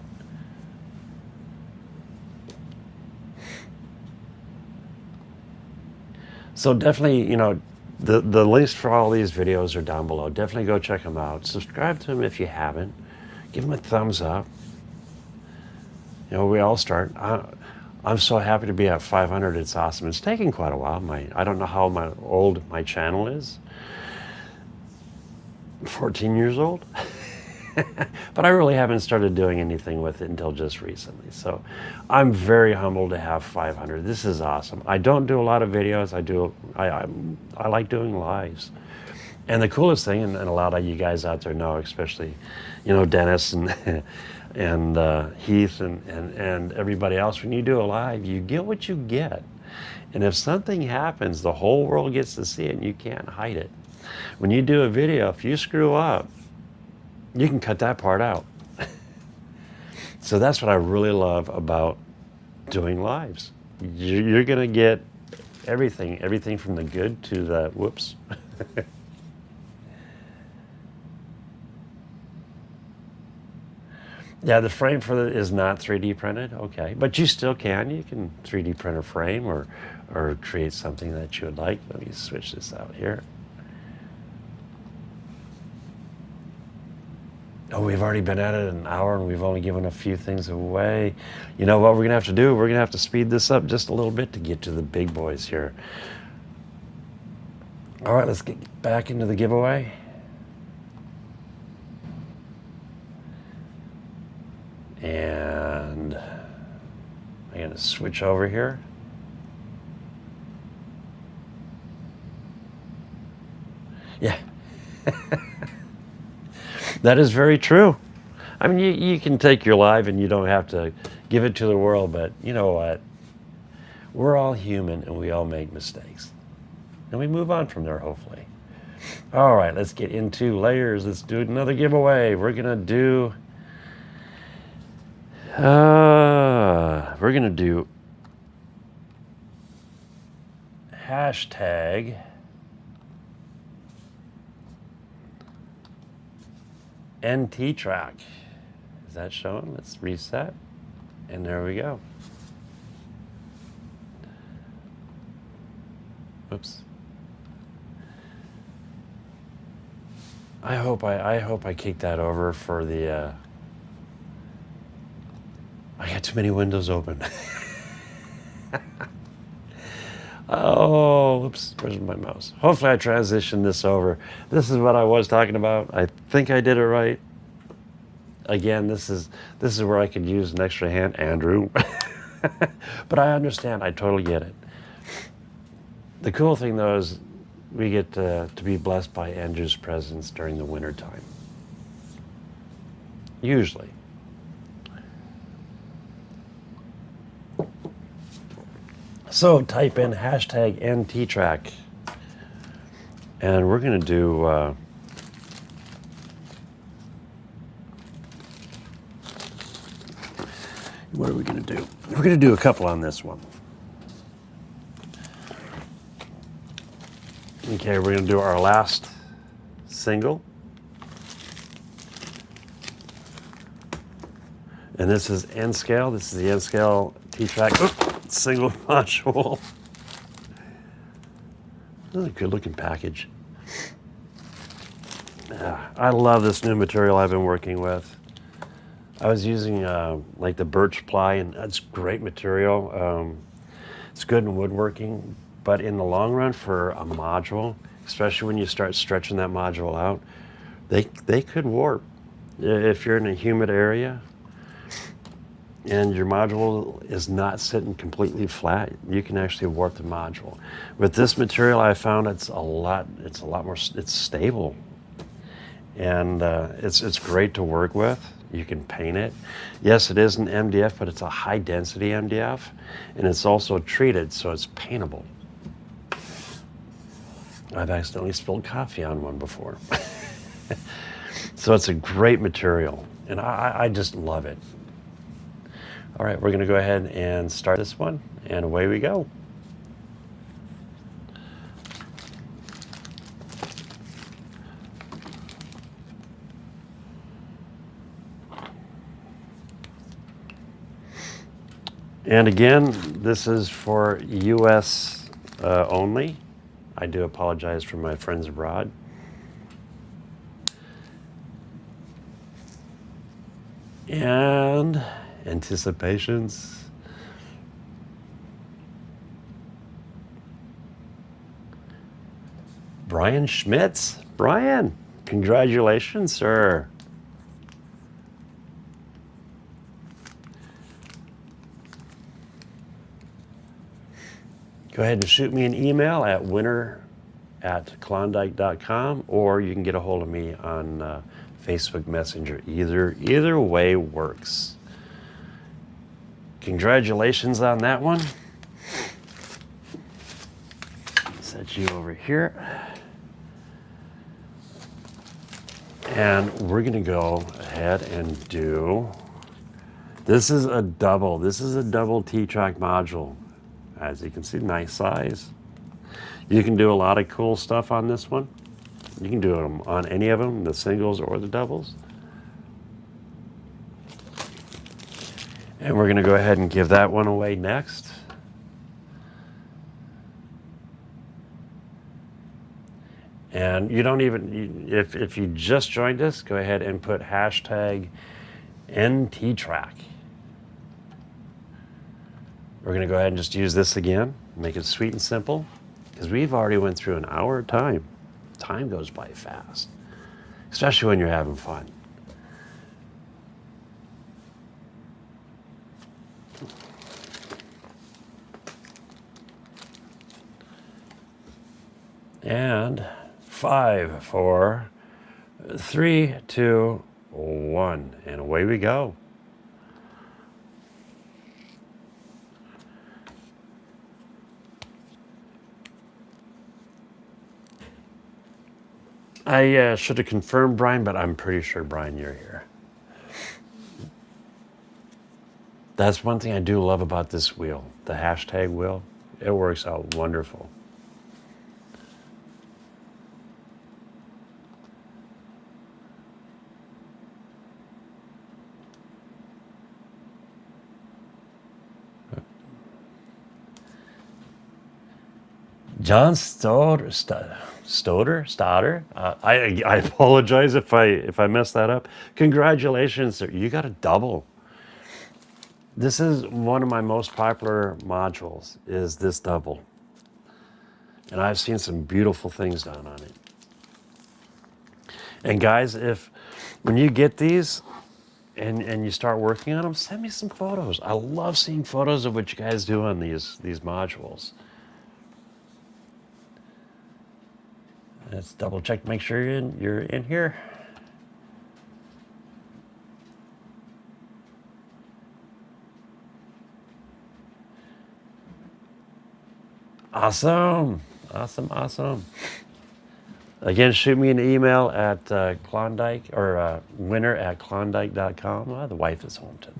[SPEAKER 2] So definitely, you know, the links for all these videos are down below. Definitely go check them out. Subscribe to them if you haven't. Give them a thumbs up. You know, we all start. I'm so happy to be at 500. It's awesome. It's taken quite a while. I don't know how old my channel is. 14 years old. But I really haven't started doing anything with it until just recently. So I'm very humbled to have 500. This is awesome. I don't do a lot of videos. I like doing lives. And the coolest thing, and a lot of you guys out there know, especially, you know, Dennis and and Heath and everybody else, when you do a live, you get what you get. And if something happens, the whole world gets to see it and you can't hide it. When you do a video, if you screw up, you can cut that part out. So that's what I really love about doing lives. You're going to get everything from the good to the whoops. Yeah, the frame for it is not 3D printed, okay. But you still can. You can 3D print a frame or create something that you would like. Let me switch this out here. Oh, we've already been at it an hour and we've only given a few things away. You know what we're going to have to do? We're going to have to speed this up just a little bit to get to the big boys here. All right, let's get back into the giveaway. And I'm going to switch over here. Yeah. That is very true. I mean, you can take your live and you don't have to give it to the world, but you know what? We're all human and we all make mistakes. And we move on from there, hopefully. All right, let's get into layers. Let's do another giveaway. We're going to do... hashtag NT track. Is that showing? Let's reset. And there we go. Oops. I hope I kicked that over for the I got too many windows open. Oh, oops, where's my mouse? Hopefully I transitioned this over. This is what I was talking about. I think I did it right. Again, this is where I could use an extra hand, Andrew. But I understand, I totally get it. The cool thing though is we get to be blessed by Andrew's presence during the winter time. Usually. So type in hashtag NTTrack, and we're going to do What are we going to do? We're going to do a couple on this one. Okay, we're going to do our last single. And this is N scale. This is the N scale Digitrax single module. This is a good looking package. I love this new material I've been working with. I was using like the birch ply, and that's great material. It's good in woodworking, but in the long run for a module, especially when you start stretching that module out, they could warp. If you're in a humid area and your module is not sitting completely flat, you can actually warp the module. With this material, I found it's a lot more, it's stable. And it's great to work with. You can paint it. Yes, it is an MDF, but it's a high density MDF, and it's also treated, so it's paintable. I've accidentally spilled coffee on one before. So it's a great material, and I just love it. All right, we're gonna go ahead and start this one, and away we go. And again, this is for US only. I do apologize for my friends abroad. And anticipations. Brian Schmitz. Brian, congratulations, sir. Go ahead and shoot me an email at winner@klawndyke.com, or you can get a hold of me on Facebook Messenger. Either way works. Congratulations on that one. Set you over here. And we're gonna go ahead and do, this is a double T-track module. As you can see, nice size. You can do a lot of cool stuff on this one. You can do them on any of them, the singles or the doubles. And we're gonna go ahead and give that one away next. And you don't even, if you just joined us, go ahead and put hashtag NTTrack. We're gonna go ahead and just use this again, make it sweet and simple, because we've already went through an hour of time. Time goes by fast, especially when you're having fun. And 5, 4, 3, 2, 1, and away we go. I should have confirmed, Brian, but I'm pretty sure, Brian, you're here. That's one thing I do love about this wheel, the hashtag wheel. It works out wonderful. John Stoddard. I apologize if I messed that up. Congratulations, sir. You got a double. This is one of my most popular modules, is this double. And I've seen some beautiful things done on it. And guys, when you get these and you start working on them, send me some photos. I love seeing photos of what you guys do on these modules. Let's double check, make sure you're in here. Awesome, awesome, awesome. Again, shoot me an email at Klawndyke or winner@klawndyke.com. The wife is home too.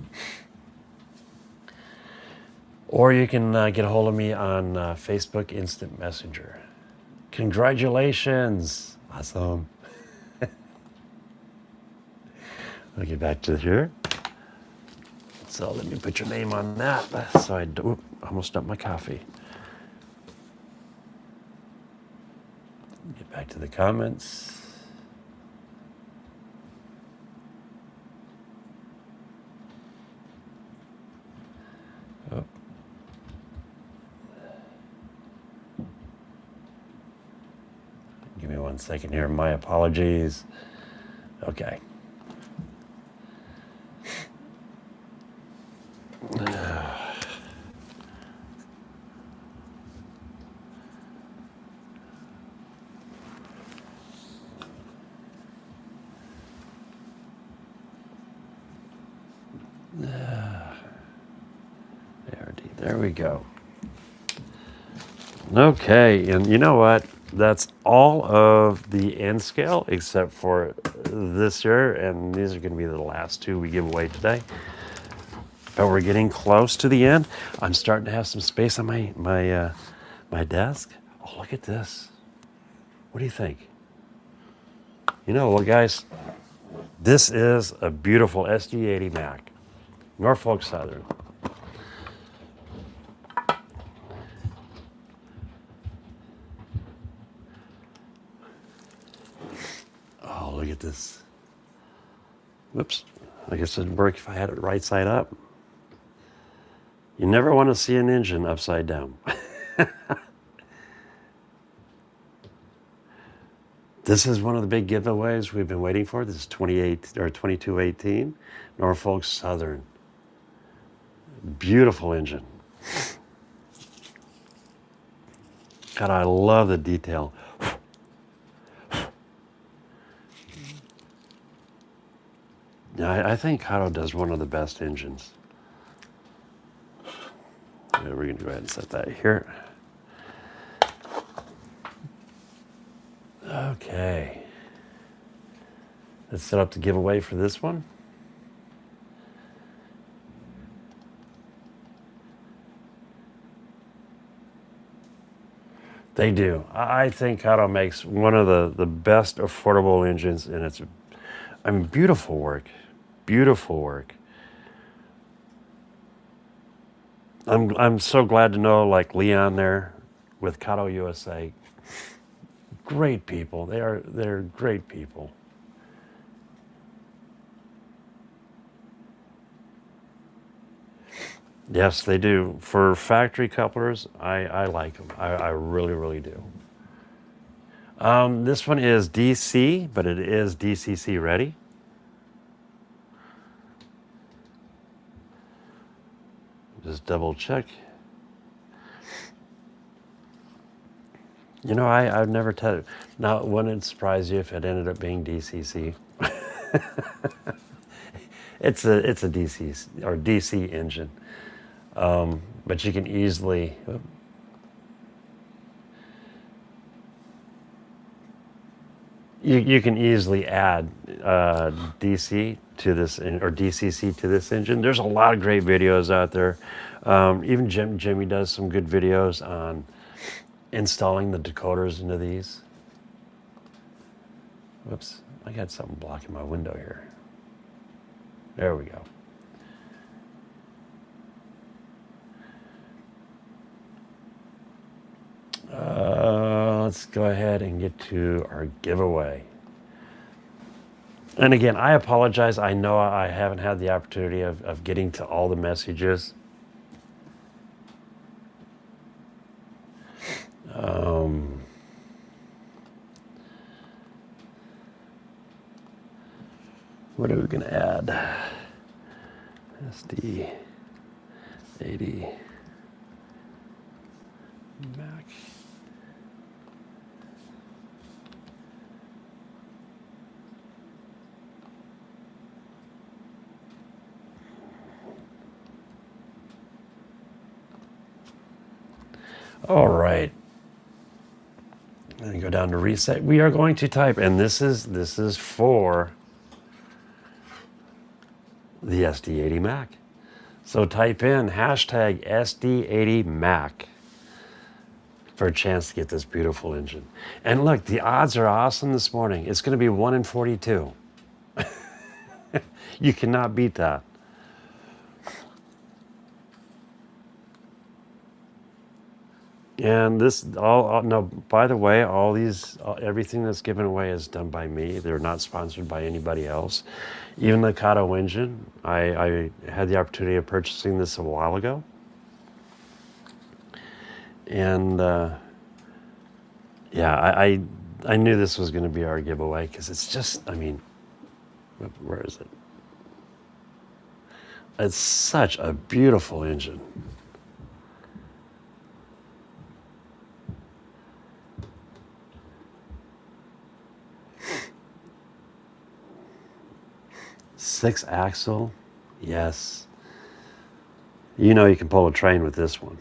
[SPEAKER 2] Or you can get a hold of me on Facebook Instant Messenger. Congratulations. Awesome. I'll get back to here. So let me put your name on that. So I do, almost dumped my coffee. Get back to the comments. Oh. Give me 1 second here. My apologies. Okay. There we go. Okay, and you know what? That's all of the end scale except for this year, and these are going to be the last two we give away today. But we're getting close to the end. I'm starting to have some space on my desk. Oh, look at this. What do you think? You know, well, guys, this is a beautiful SD80 Mac, Norfolk Southern. Oh, look at this. Whoops. I guess it didn't work if I had it right side up. You never want to see an engine upside down. This is one of the big giveaways we've been waiting for. This is 2218 Norfolk Southern. Beautiful engine. God, I love the detail. Yeah, I think Kato does one of the best engines. Yeah, we're going to go ahead and set that here. Okay. Let's set up the giveaway for this one. They do. I think Kato makes one of the best affordable engines, and it's, I mean, beautiful work. Beautiful work. I'm so glad to know, like Leon there with Kato USA. Great people. They're great people. Yes, they do. For factory couplers, I like them. I really, really do. This one is DC, but it is DCC ready. Just double check. You know, I've never tested. Now, wouldn't it surprise you if it ended up being DCC? It's a DC or DC engine, but you can easily. You can easily add DC to this or DCC to this engine. There's a lot of great videos out there. Even Jimmy does some good videos on installing the decoders into these. Whoops, I got something blocking my window here. There we go. Let's go ahead and get to our giveaway. And again, I apologize. I know I haven't had the opportunity of getting to all the messages. What are we going to add? SD 80 Mac. All right. And go down to reset. We are going to type, and this is for the SD80 Mac. So type in hashtag SD80Mac for a chance to get this beautiful engine. And look, the odds are awesome this morning. It's going to be 1 in 42. You cannot beat that. And this all no, by the way, all these everything that's given away is done by me. They're not sponsored by anybody else. Even the Kato engine, I had the opportunity of purchasing this a while ago. And yeah, I knew this was going to be our giveaway because it's just, I mean, where is it? It's such a beautiful engine. Six axle, yes. You know you can pull a train with this one.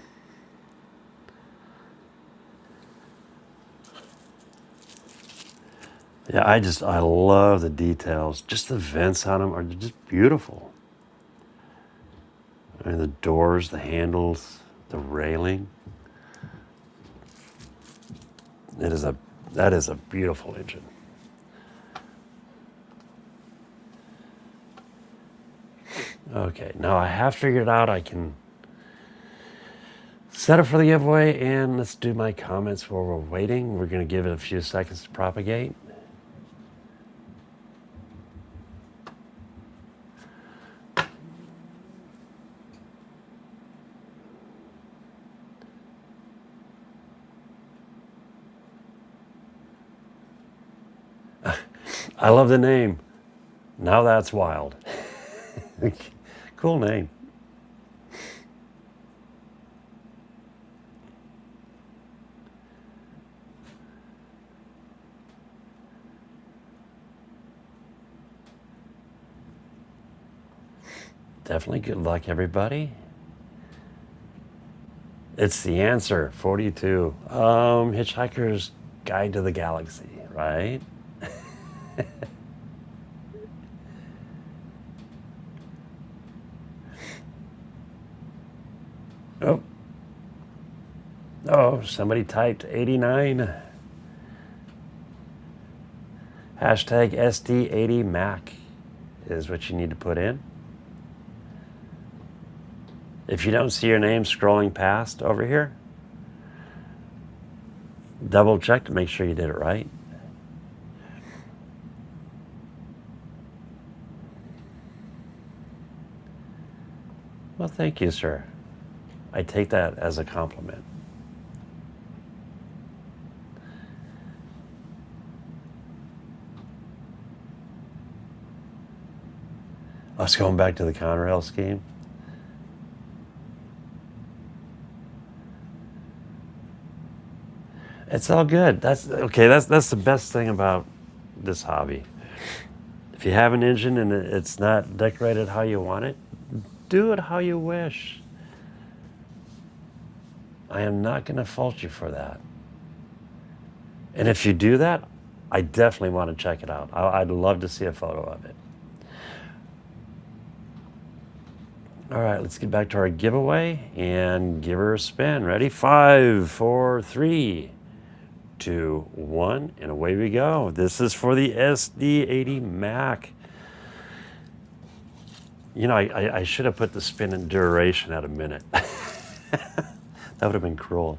[SPEAKER 2] Yeah, I love the details. Just the vents on them are just beautiful. I mean, the doors, the handles, the railing. That is a beautiful engine. Okay, now I have figured out I can set it for the giveaway, and let's do my comments while we're waiting. We're going to give it a few seconds to propagate. I love the name. Now That's Wild. Cool name. Definitely good luck, everybody. It's the answer, 42. Hitchhiker's Guide to the Galaxy, right? Oh. Oh, somebody typed 89. Hashtag SD80Mac is what you need to put in. If you don't see your name scrolling past over here, double check to make sure you did it right. Well, thank you, sir. I take that as a compliment. Us going back to the Conrail scheme. It's all good. That's okay. That's the best thing about this hobby. If you have an engine and it's not decorated how you want it, do it how you wish. I am not going to fault you for that. And if you do that, I definitely want to check it out. I'd love to see a photo of it. All right, let's get back to our giveaway and give her a spin. Ready? 5, 4, 3, 2, 1, and away we go. This is for the SD80Mac. You know, I should have put the spin and duration at a minute. That would have been cruel.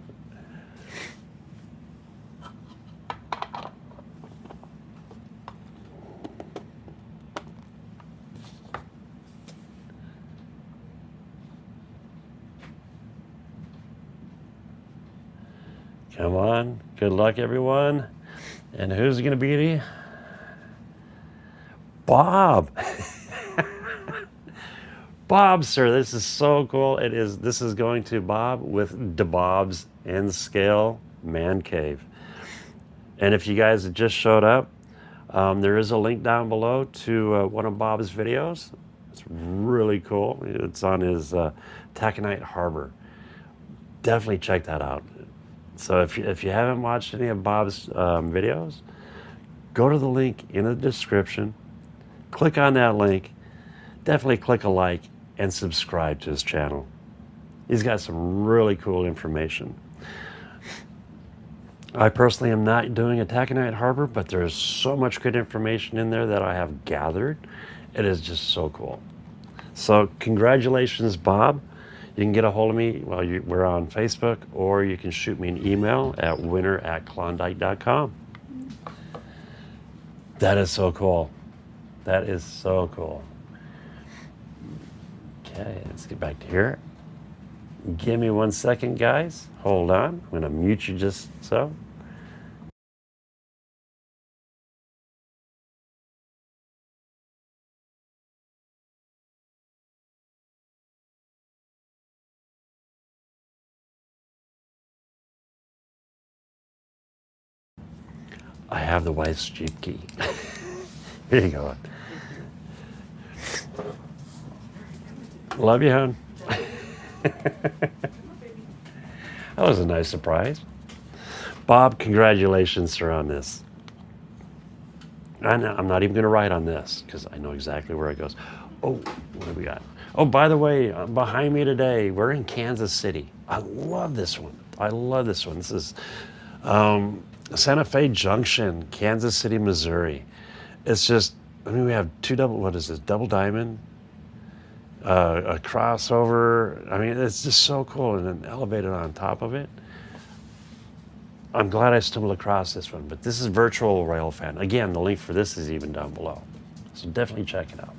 [SPEAKER 2] Come on. Good luck, everyone. And who's going to beat you? Bob. Bob, sir, this is so cool. This is going to Bob with DeBob's N-Scale Mancave. And if you guys have just showed up, there is a link down below to one of Bob's videos. It's really cool. It's on his Taconite Harbor. Definitely check that out. So if you haven't watched any of Bob's videos, go to the link in the description, click on that link, definitely click a like, and subscribe to his channel. He's got some really cool information. I personally am not doing a taconite harbor, but there's so much good information in there that I have gathered. It is just so cool. So congratulations, Bob. You can get a hold of me while we're on Facebook, or you can shoot me an email at winter@klawndyke.com. That is so cool. That is so cool. Okay, let's get back to here. Give me 1 second, guys. Hold on. I'm going to mute you just so. I have the wife's Jeep key. Here you go. Love you, hon. That was a nice surprise. Bob, congratulations, sir, on this. I'm not even going to write on this because I know exactly where it goes. Oh, what do we got? Oh, by the way, behind me today, we're in Kansas City. I love this one. I love this one. This is Santa Fe Junction, Kansas City, Missouri. It's just, I mean, we have what is this, double diamond, a crossover. I mean, it's just so cool, and then elevated on top of it. I'm glad I stumbled across this one, but this is Virtual Rail Fan. Again, the link for this is even down below, so definitely check it out.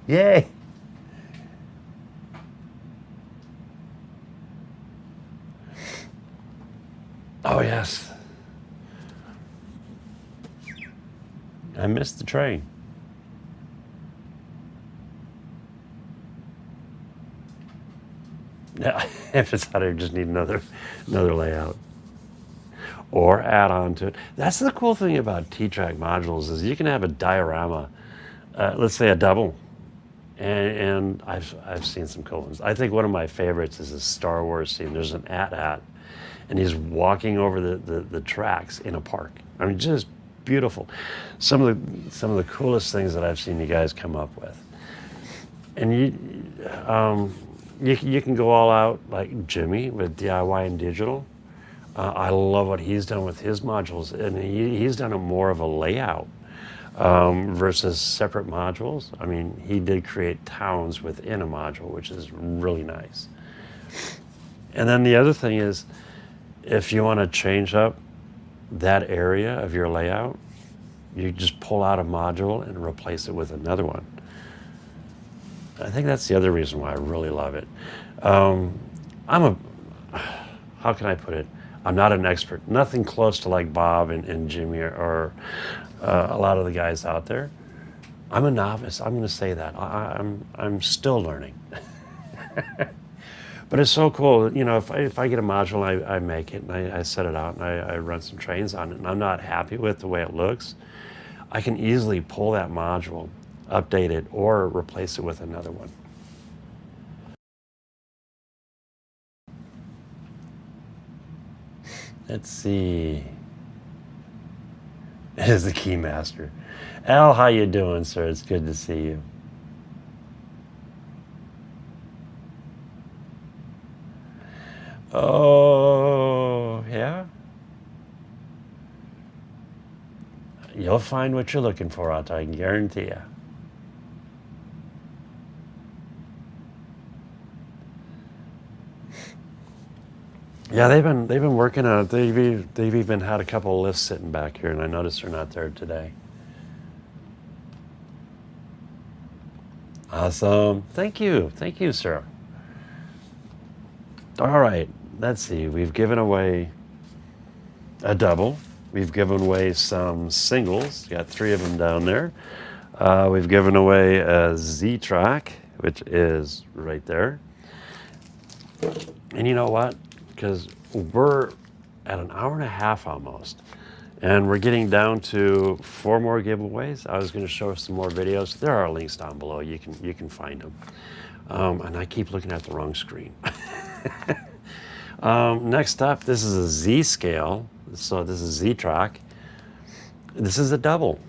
[SPEAKER 2] Yay! Oh, yes. I missed the train. Yeah, if it's out, I just need another layout. Or add on to it. That's the cool thing about T-Track modules is you can have a diorama, let's say a double, and I've seen some cool ones. I think one of my favorites is a Star Wars scene. There's an AT-AT, and he's walking over the tracks in a park. I mean, just beautiful. Some of the coolest things that I've seen you guys come up with. And you can go all out like Jimmy with DIY and digital. I love what he's done with his modules, and he's done a more of a layout versus separate modules. I mean, he did create towns within a module, which is really nice. And then the other thing is, if you want to change up that area of your layout, you just pull out a module and replace it with another one. I think that's the other reason why I really love it. How can I put it? I'm not an expert. Nothing close to like Bob and Jimmy or a lot of the guys out there. I'm a novice. I'm going to say that. I'm still learning. But it's so cool. You know, if I get a module, I make it and I set it out and I run some trains on it, and I'm not happy with the way it looks, I can easily pull that module, update it, or replace it with another one. Let's see. Is the key master. Al, how you doing, sir? It's good to see you. Oh, yeah? You'll find what you're looking for, I can guarantee you. Yeah, they've been working on it. They've even had a couple of lists sitting back here, and I noticed they're not there today. Awesome. Thank you, sir. All right, let's see. We've given away a double. We've given away some singles. Got 3 of them down there. We've given away a Z-Track, which is right there. And you know what? Because we're at an hour and a half almost, and we're getting down to 4 more giveaways. I was going to show some more videos. There are links down below. You can find them. And I keep looking at the wrong screen. Next up, this is a Z scale. So this is Z-Track. This is a double.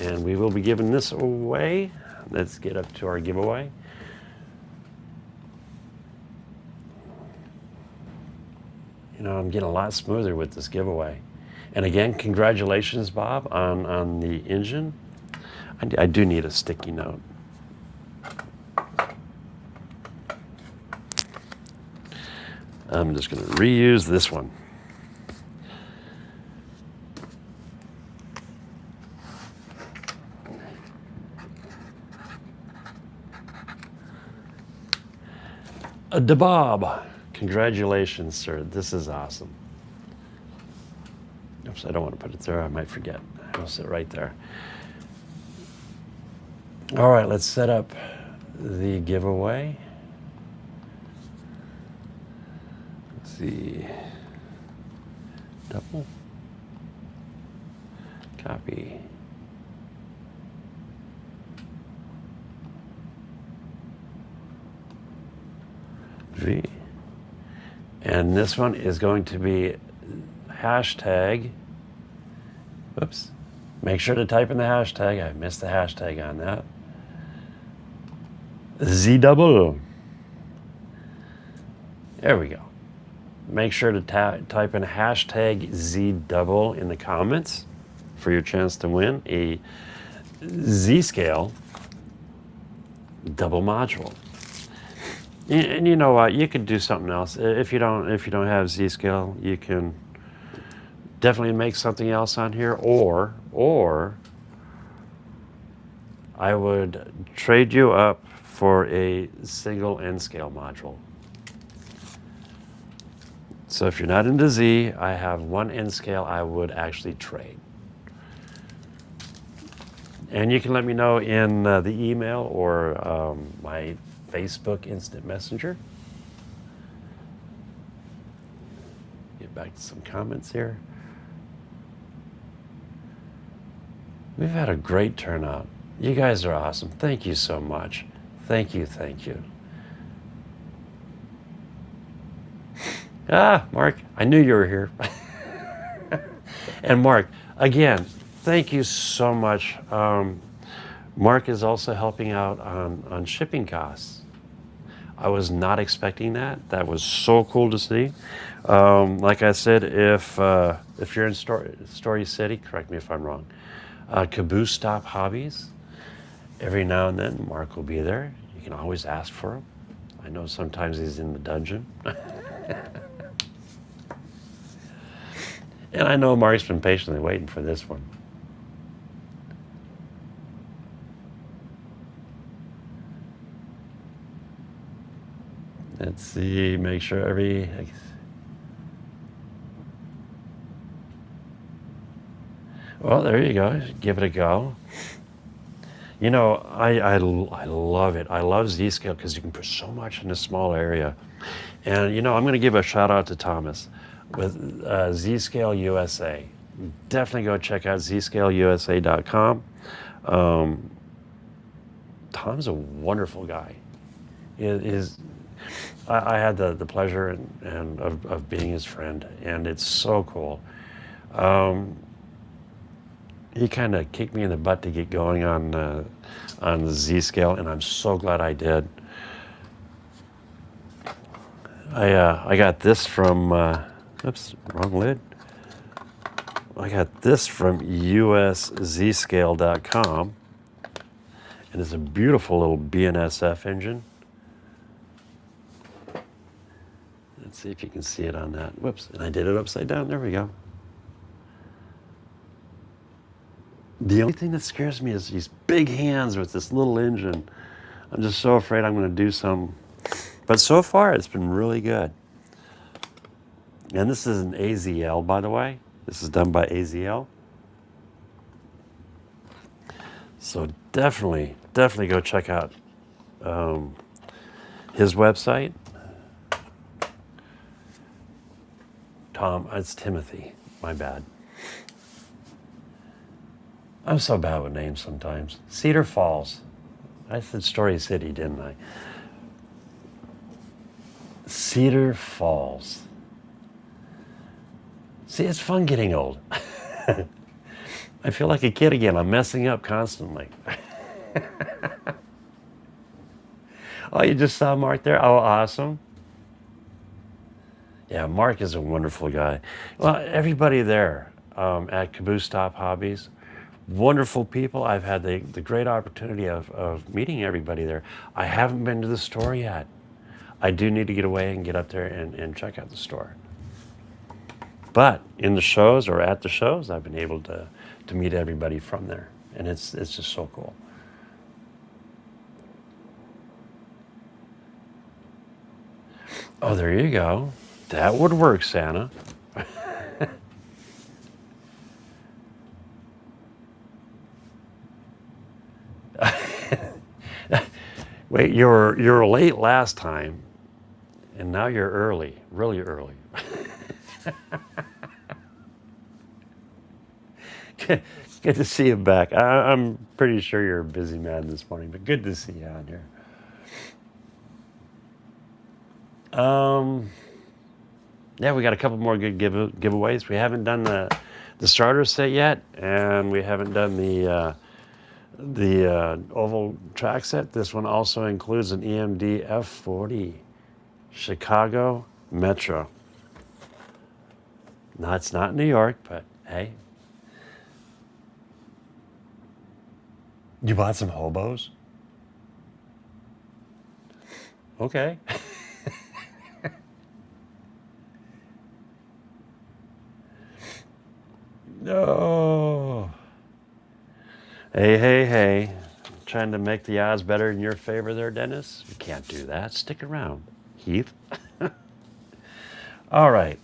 [SPEAKER 2] And we will be giving this away. Let's get up to our giveaway. You know, I'm getting a lot smoother with this giveaway. And again, congratulations, Bob, on the engine. I do need a sticky note. I'm just going to reuse this one. Bob, congratulations, sir. This is awesome. Oops, I don't want to put it there. I might forget. I'll sit right there. All right, let's set up the giveaway. Let's see. Double. Copy. V. And this one is going to be hashtag. Whoops. Make sure to type in the hashtag. I missed the hashtag on that. Z double. There we go. Make sure to type in hashtag Z double in the comments for your chance to win a Z scale double module. And you know what? You could do something else. If you don't have Z scale, you can definitely make something else on here, or I would trade you up for a single N scale module. So if you're not into Z, I have one N scale I would actually trade. And you can let me know in the email or my Facebook Instant Messenger. Get back to some comments here. We've had a great turnout. You guys are awesome. Thank you so much. Thank you, thank you. Ah, Mark, I knew you were here. And Mark, again, thank you so much. Mark is also helping out on shipping costs. I was not expecting that. That was so cool to see. Like I said, if you're in Story City, correct me if I'm wrong, Caboose Stop Hobbies, every now and then Mark will be there. You can always ask for him. I know sometimes he's in the dungeon. And I know Mark's been patiently waiting for this one. Let's see, make sure well, there you go. Give it a go. You know, I love it. I love Z-Scale because you can put so much in a small area. And, you know, I'm going to give a shout out to Thomas with Z-Scale USA. Definitely go check out zscaleusa.com. Tom's a wonderful guy. I had the pleasure of being his friend, and it's so cool. He kind of kicked me in the butt to get going on the Z-Scale, and I'm so glad I did. I got this from, oops, wrong lid. I got this from uszscale.com, and it's a beautiful little BNSF engine. Let's see if you can see it on that. Whoops, and I did it upside down. There we go. The only thing that scares me is these big hands with this little engine. I'm just so afraid I'm going to do some. But so far, it's been really good. And this is an AZL, by the way. This is done by AZL. So definitely go check out his website. Tom, it's Timothy. My bad. I'm so bad with names sometimes. Cedar Falls. I said Story City, didn't I? Cedar Falls. See, it's fun getting old. I feel like a kid again. I'm messing up constantly. Oh, you just saw Mark there? Oh, awesome. Yeah, Mark is a wonderful guy. Well, everybody there at Caboose Stop Hobbies, wonderful people. I've had the great opportunity of meeting everybody there. I haven't been to the store yet. I do need to get away and get up there and check out the store. But in the shows or at the shows, I've been able to meet everybody from there. And it's just so cool. Oh, there you go. That would work, Santa. Wait, you were late last time, and now you're early, really early. Good to see you back. I'm pretty sure you're a busy man this morning, but good to see you on here. Yeah, we got a couple more good giveaways. We haven't done the starter set yet, and we haven't done the oval track set. This one also includes an EMD F40 Chicago Metro. No, it's not New York, but hey. You bought some hobos? Okay. No. Hey. Trying to make the odds better in your favor there, Dennis? You can't do that. Stick around, Heath. All right.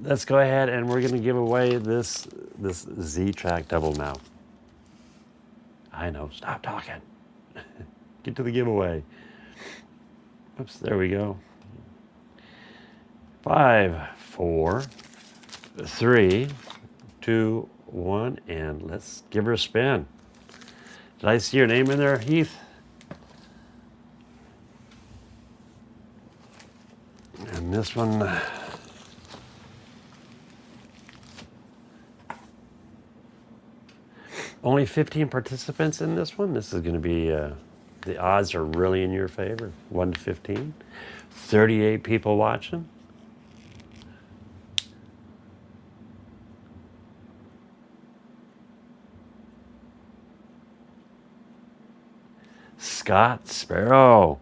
[SPEAKER 2] Let's go ahead and we're going to give away this Z-Track double now. I know. Stop talking. Get to the giveaway. Oops, there we go. 5, 4, 3, 2, 1, and let's give her a spin. Did I see your name in there, Heath? And this one, only 15 participants in this one. This is going to be, the odds are really in your favor, 1 to 15. 38 people watching. Scott Sparrow.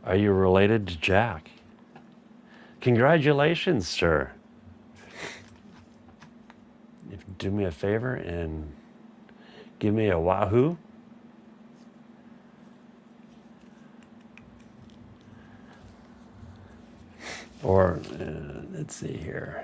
[SPEAKER 2] Are you related to Jack? Congratulations, sir. If you do me a favor and give me a wahoo. Or, let's see here.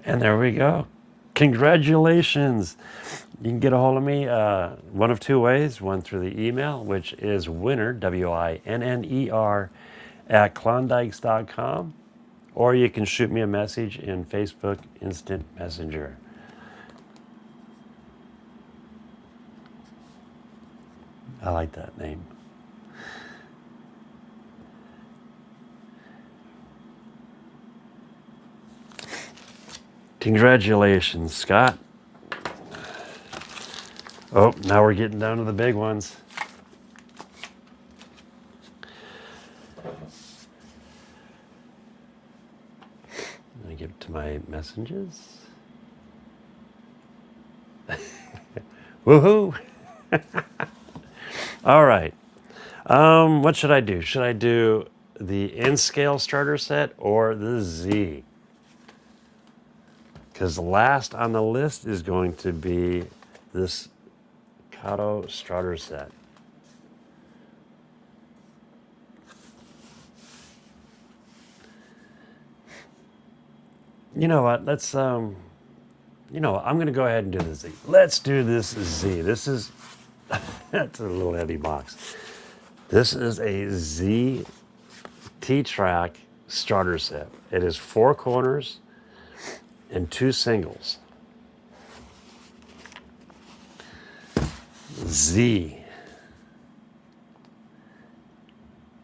[SPEAKER 2] And there we go. Congratulations. You can get a hold of me one of two ways. One through the email, which is winner, WINNER, at Klawndykes.com. Or you can shoot me a message in Facebook Instant Messenger. I like that name. Congratulations, Scott. Oh, now we're getting down to the big ones. Let me get to my messages. Woohoo! All right. What should I do? Should I do the N-scale starter set or the Z? Because last on the list is going to be this Kato starter set. You know what? Let's, I'm going to go ahead and do the Z. Let's do this Z. This is, that's a little heavy box. This is a Z T-Track starter set. It is 4 corners and 2 singles. Z.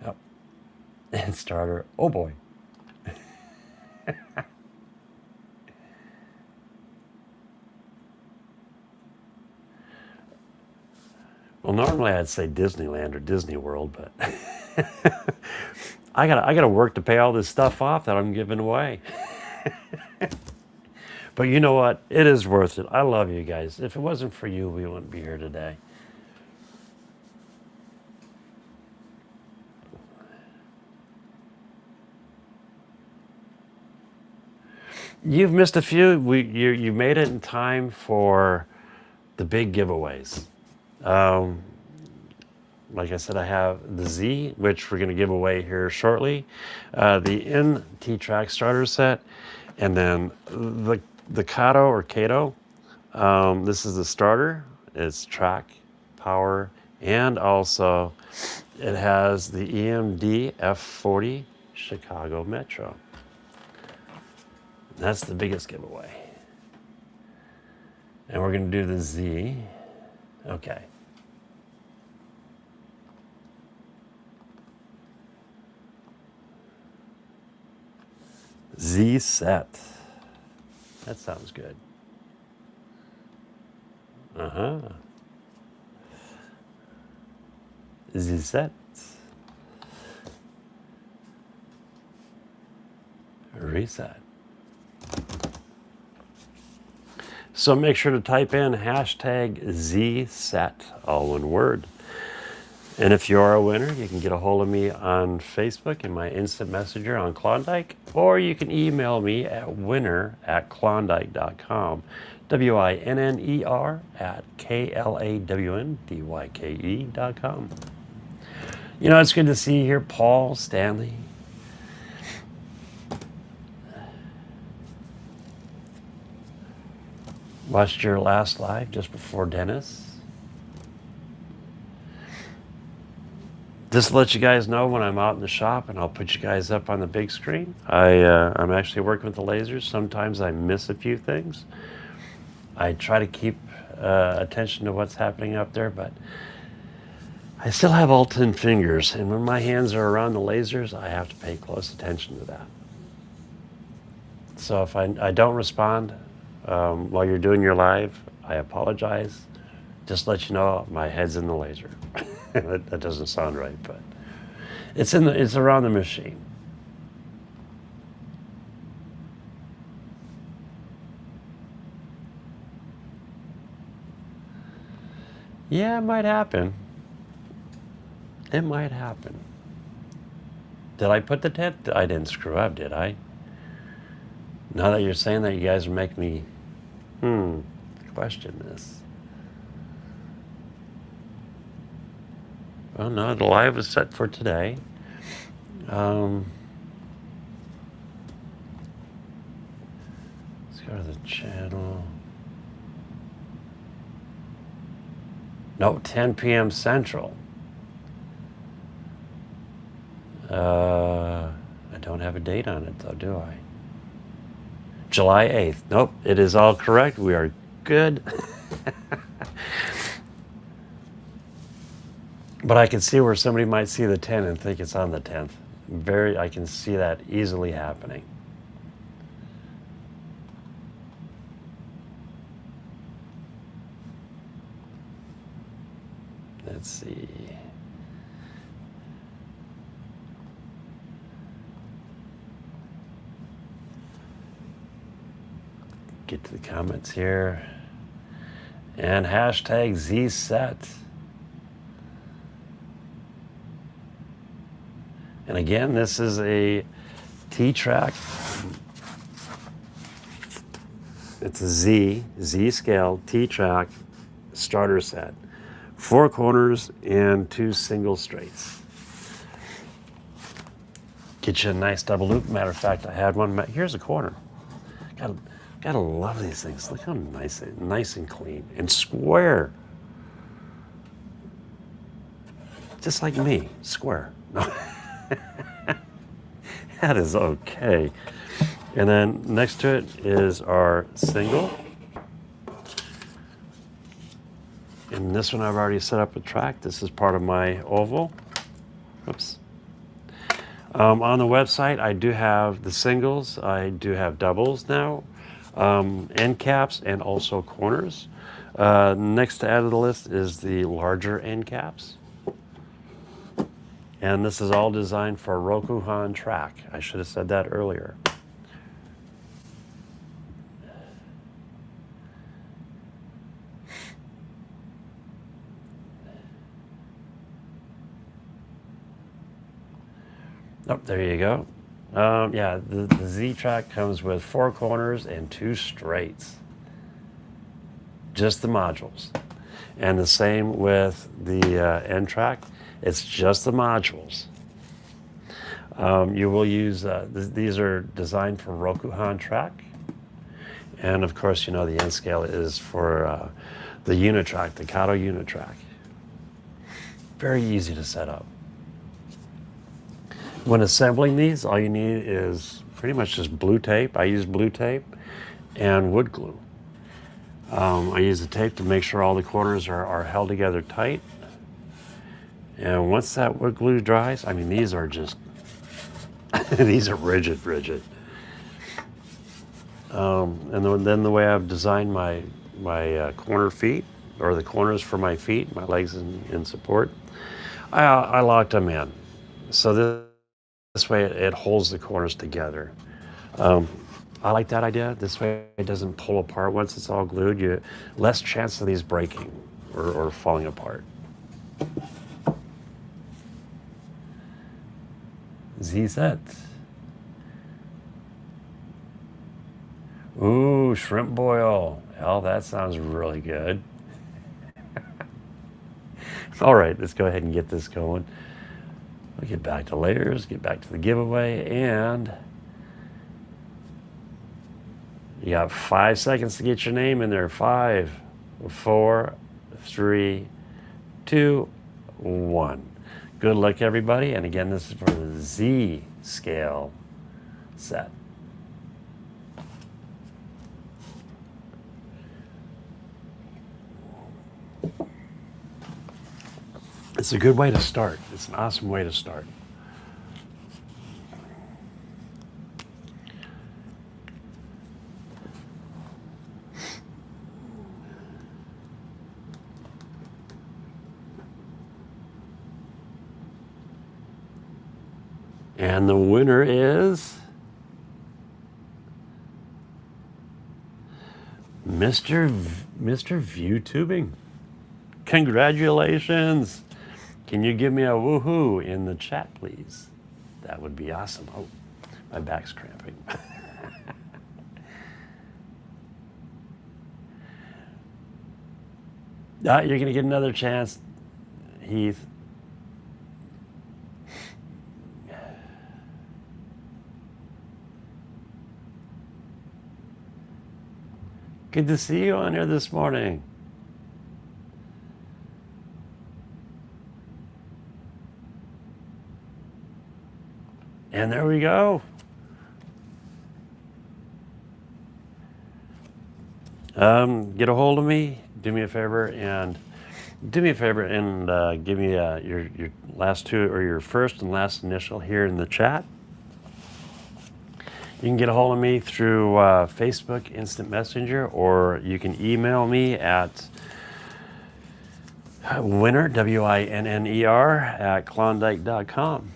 [SPEAKER 2] Yep. And starter. Oh boy. Well, normally I'd say Disneyland or Disney World, but I gotta work to pay all this stuff off that I'm giving away. But you know what? It is worth it. I love you guys. If it wasn't for you, we wouldn't be here today. You've missed a few. You made it in time for the big giveaways. Like I said, I have the Z, which we're going to give away here shortly, the Digitrax starter set, and then the Kato or Kato. This is the starter. It's track, power, and also it has the EMD F40 Chicago Metro. That's the biggest giveaway. And we're going to do the Z. Okay. Z set. That sounds good. Z set. Reset. So make sure to type in hashtag ZSET, all one word. And if you are a winner, you can get a hold of me on Facebook in my instant messenger on Klawndyke, or you can email me at winner@klawndyke.com, WINNER@KLAWNDYKE.com. You know, it's good to see you here, Paul, Stanley. Watched your last live just before Dennis. Just to let you guys know when I'm out in the shop, and I'll put you guys up on the big screen. I'm actually working with the lasers. Sometimes I miss a few things. I try to keep attention to what's happening up there, but I still have all 10 fingers, and when my hands are around the lasers, I have to pay close attention to that. So if I don't respond while you're doing your live, I apologize. Just let you know my head's in the laser. That doesn't sound right, but it's around the machine. Yeah, it might happen. It might happen. Did I put the tent? I didn't screw up, did I? Now that you're saying that, you guys are making me question this. Well, no, the live is set for today. Let's go to the channel. No, 10 p.m. Central. I don't have a date on it, though, do I? July 8th. Nope, it is all correct. We are good. But I can see where somebody might see the 10 and think it's on the 10th. I can see that easily happening. Let's see. Get to the comments here. And hashtag ZSET. And again, this is a Digitrax. It's a Z scale Digitrax starter set. 4 corners and 2 single straights. Get you a nice double loop. Matter of fact, I had one. Here's a corner. Gotta love these things. Look how nice and clean and square. Just like me, square. No. That is okay. And then next to it is our single. And this one I've already set up a track. This is part of my oval. Oops. On the website, I do have the singles. I do have doubles now, end caps, and also corners. Next to add to the list is the larger end caps. And this is all designed for Roku track. I should have said that earlier. Oh, there you go. Yeah, the Z track comes with 4 corners and 2 straights. Just the modules. And the same with the N track. It's just the modules. You will use, these are designed for Roku track. And of course, you know, the N scale is for the Unitrack, the Kato Unitrack. Very easy to set up. When assembling these, all you need is pretty much just blue tape. I use blue tape and wood glue. I use the tape to make sure all the corners are held together tight. And once that wood glue dries, I mean, these are just, these are rigid. And then the way I've designed my corner feet, or the corners for my feet, my legs in support, I locked them in. So this way it holds the corners together. I like that idea. This way it doesn't pull apart once it's all glued. You less chance of these breaking or falling apart. Z set. Ooh, shrimp boil. Hell, that sounds really good. All right, let's go ahead and get this going. We'll get back to layers, get back to the giveaway, and you got 5 seconds to get your name in there. 5, 4, 3, 2, 1. Good luck, everybody. And again, this is for the Z scale set. It's a good way to start. It's an awesome way to start. And the winner is Mr. View Tubing. Congratulations. Can you give me a woohoo in the chat, please? That would be awesome. Oh, my back's cramping. You're going to get another chance, Heath. Good to see you on here this morning. And there we go. Get a hold of me. Do me a favor and give me your last 2 or your first and last initial here in the chat. You can get a hold of me through Facebook Instant Messenger, or you can email me at winner, WINNER, at Klawndyke.com.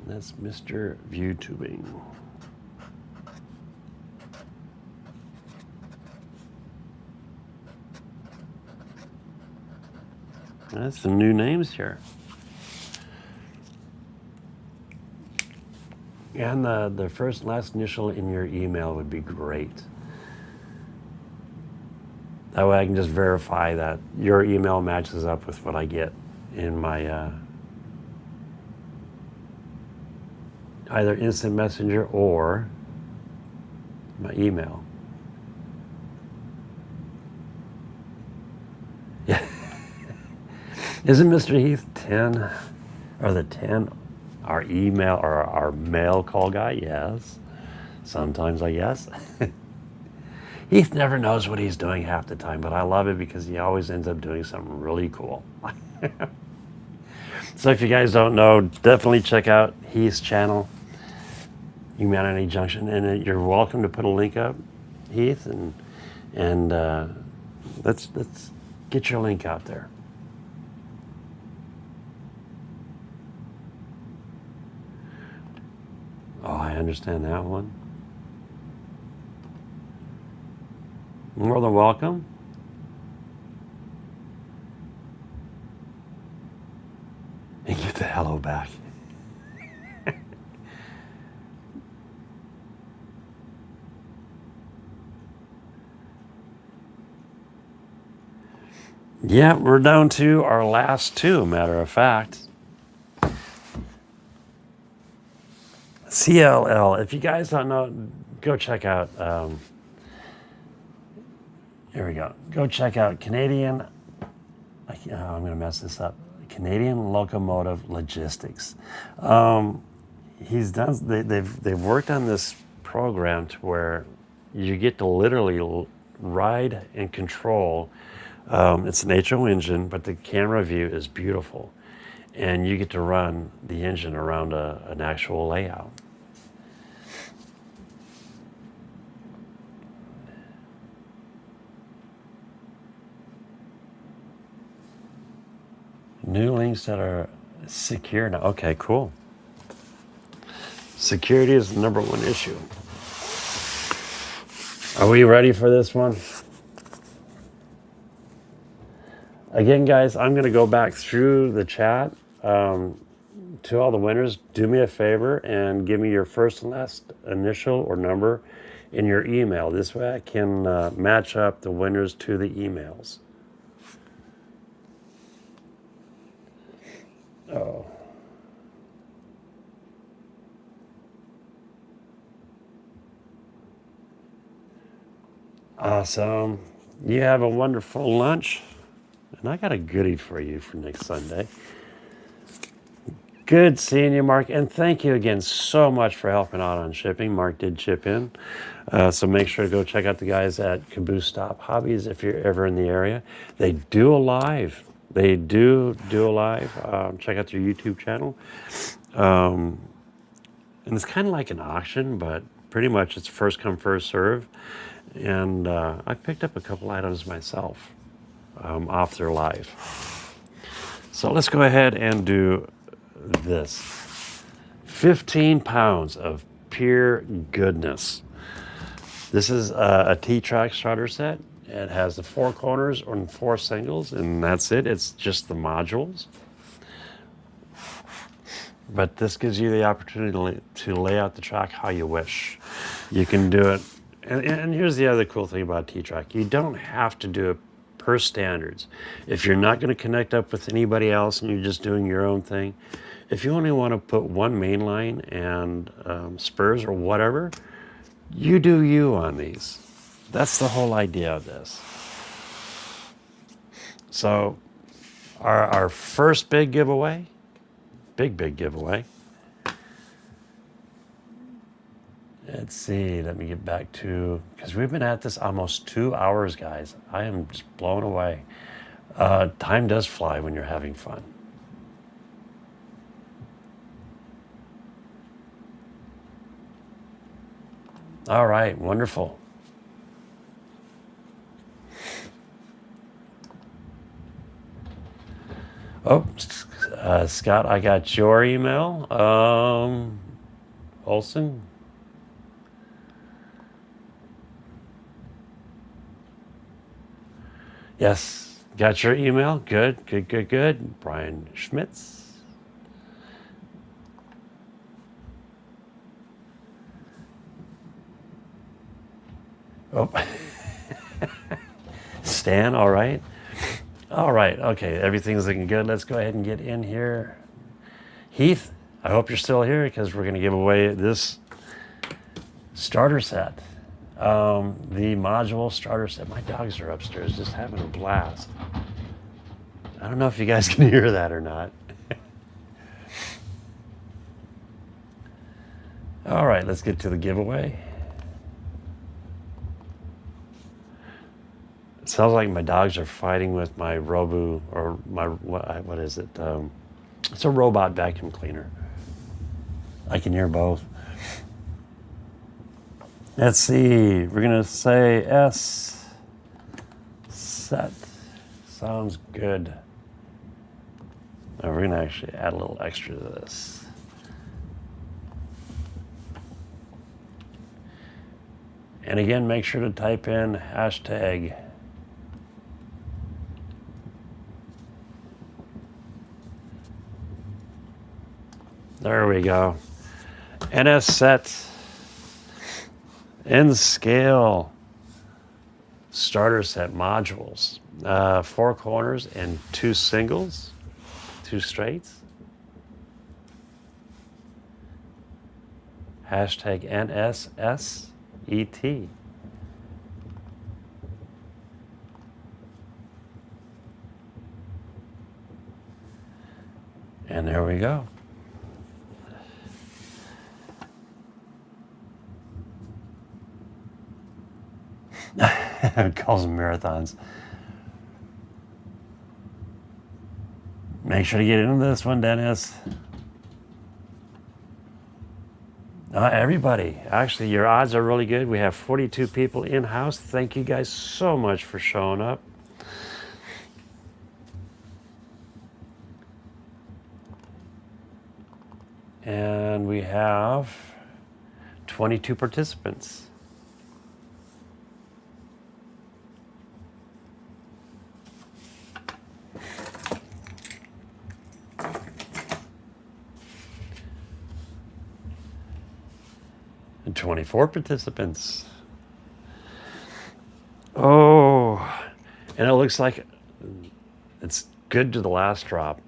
[SPEAKER 2] That's Mr. View Tubing. That's some new names here. And the first and last initial in your email would be great. That way I can just verify that your email matches up with what I get in my either instant messenger or my email. Yeah. Isn't Mr. Heath 10 or the 10 our email or our mail call guy? Yes. Sometimes I guess. Heath never knows what he's doing half the time, but I love it because he always ends up doing something really cool. So if you guys don't know, definitely check out Heath's channel, Humanity Junction, and you're welcome to put a link up, Heath, and let's get your link out there. Oh, I understand that one. More than welcome. And get the hello back. Yeah, we're down to our last two, matter of fact. CLL. If you guys don't know, go check out, here we go. Go check out Canadian, I'm going to mess this up, Canadian Locomotive Logistics. They've worked on this program to where you get to literally ride and control. It's an HO engine, but the camera view is beautiful. And you get to run the engine around an actual layout. New links that are secure now. Okay, cool. Security is the #1 issue. Are we ready for this one? Again, guys, I'm going to go back through the chat. To all the winners, do me a favor and give me your first and last initial or number in your email. This way I can match up the winners to the emails. Oh. Awesome. You have a wonderful lunch. And I got a goodie for you for next Sunday. Good seeing you, Mark. And thank you again so much for helping out on shipping. Mark did chip in. So make sure to go check out the guys at Caboose Stop Hobbies if you're ever in the area. They do a live. They do a live. Check out their YouTube channel. And it's kind of like an auction, but pretty much it's first come, first serve. And I picked up a couple items myself off their live. So let's go ahead and do this. 15 pounds of pure goodness. This is a T-Track starter set. It has the 4 corners and 4 singles, and that's it. It's just the modules. But this gives you the opportunity to lay out the track how you wish. You can do it. And here's the other cool thing about T-Track. You don't have to do it per standards. If you're not going to connect up with anybody else and you're just doing your own thing, if you only want to put one main line and spurs or whatever, you do you on these. That's the whole idea of this. So our first big giveaway, big giveaway. Let's see, let me get back to, because we've been at this almost 2 hours, guys. I am just blown away. Time does fly when you're having fun. All right, wonderful. Oh, Scott, I got your email. Olson. Yes, got your email. Good. Brian Schmitz. Oh, Stan, all right. All right, okay, everything's looking good. Let's go ahead and get in here. Heath, I hope you're still here because we're going to give away this starter set. The module starter set. My dogs are upstairs just having a blast. I don't know if you guys can hear that or not. All right, let's get to the giveaway. sounds like my dogs are fighting with my Robu, or my, what is it? It's a robot vacuum cleaner. I can hear both. Let's see, we're gonna say S set. Sounds good. Now we're gonna actually add a little extra to this. And again, make sure to type in hashtag. There we go. NS set. N scale. Starter set modules. 4 corners and 2 singles. 2 straights. Hashtag NSSET. And there we go. It calls them marathons. Make sure to get into this one, Dennis. Everybody, actually, your odds are really good. We have 42 people in-house. Thank you guys so much for showing up. And we have 22 participants. And 24 participants. Oh, and it looks like it's good to the last drop.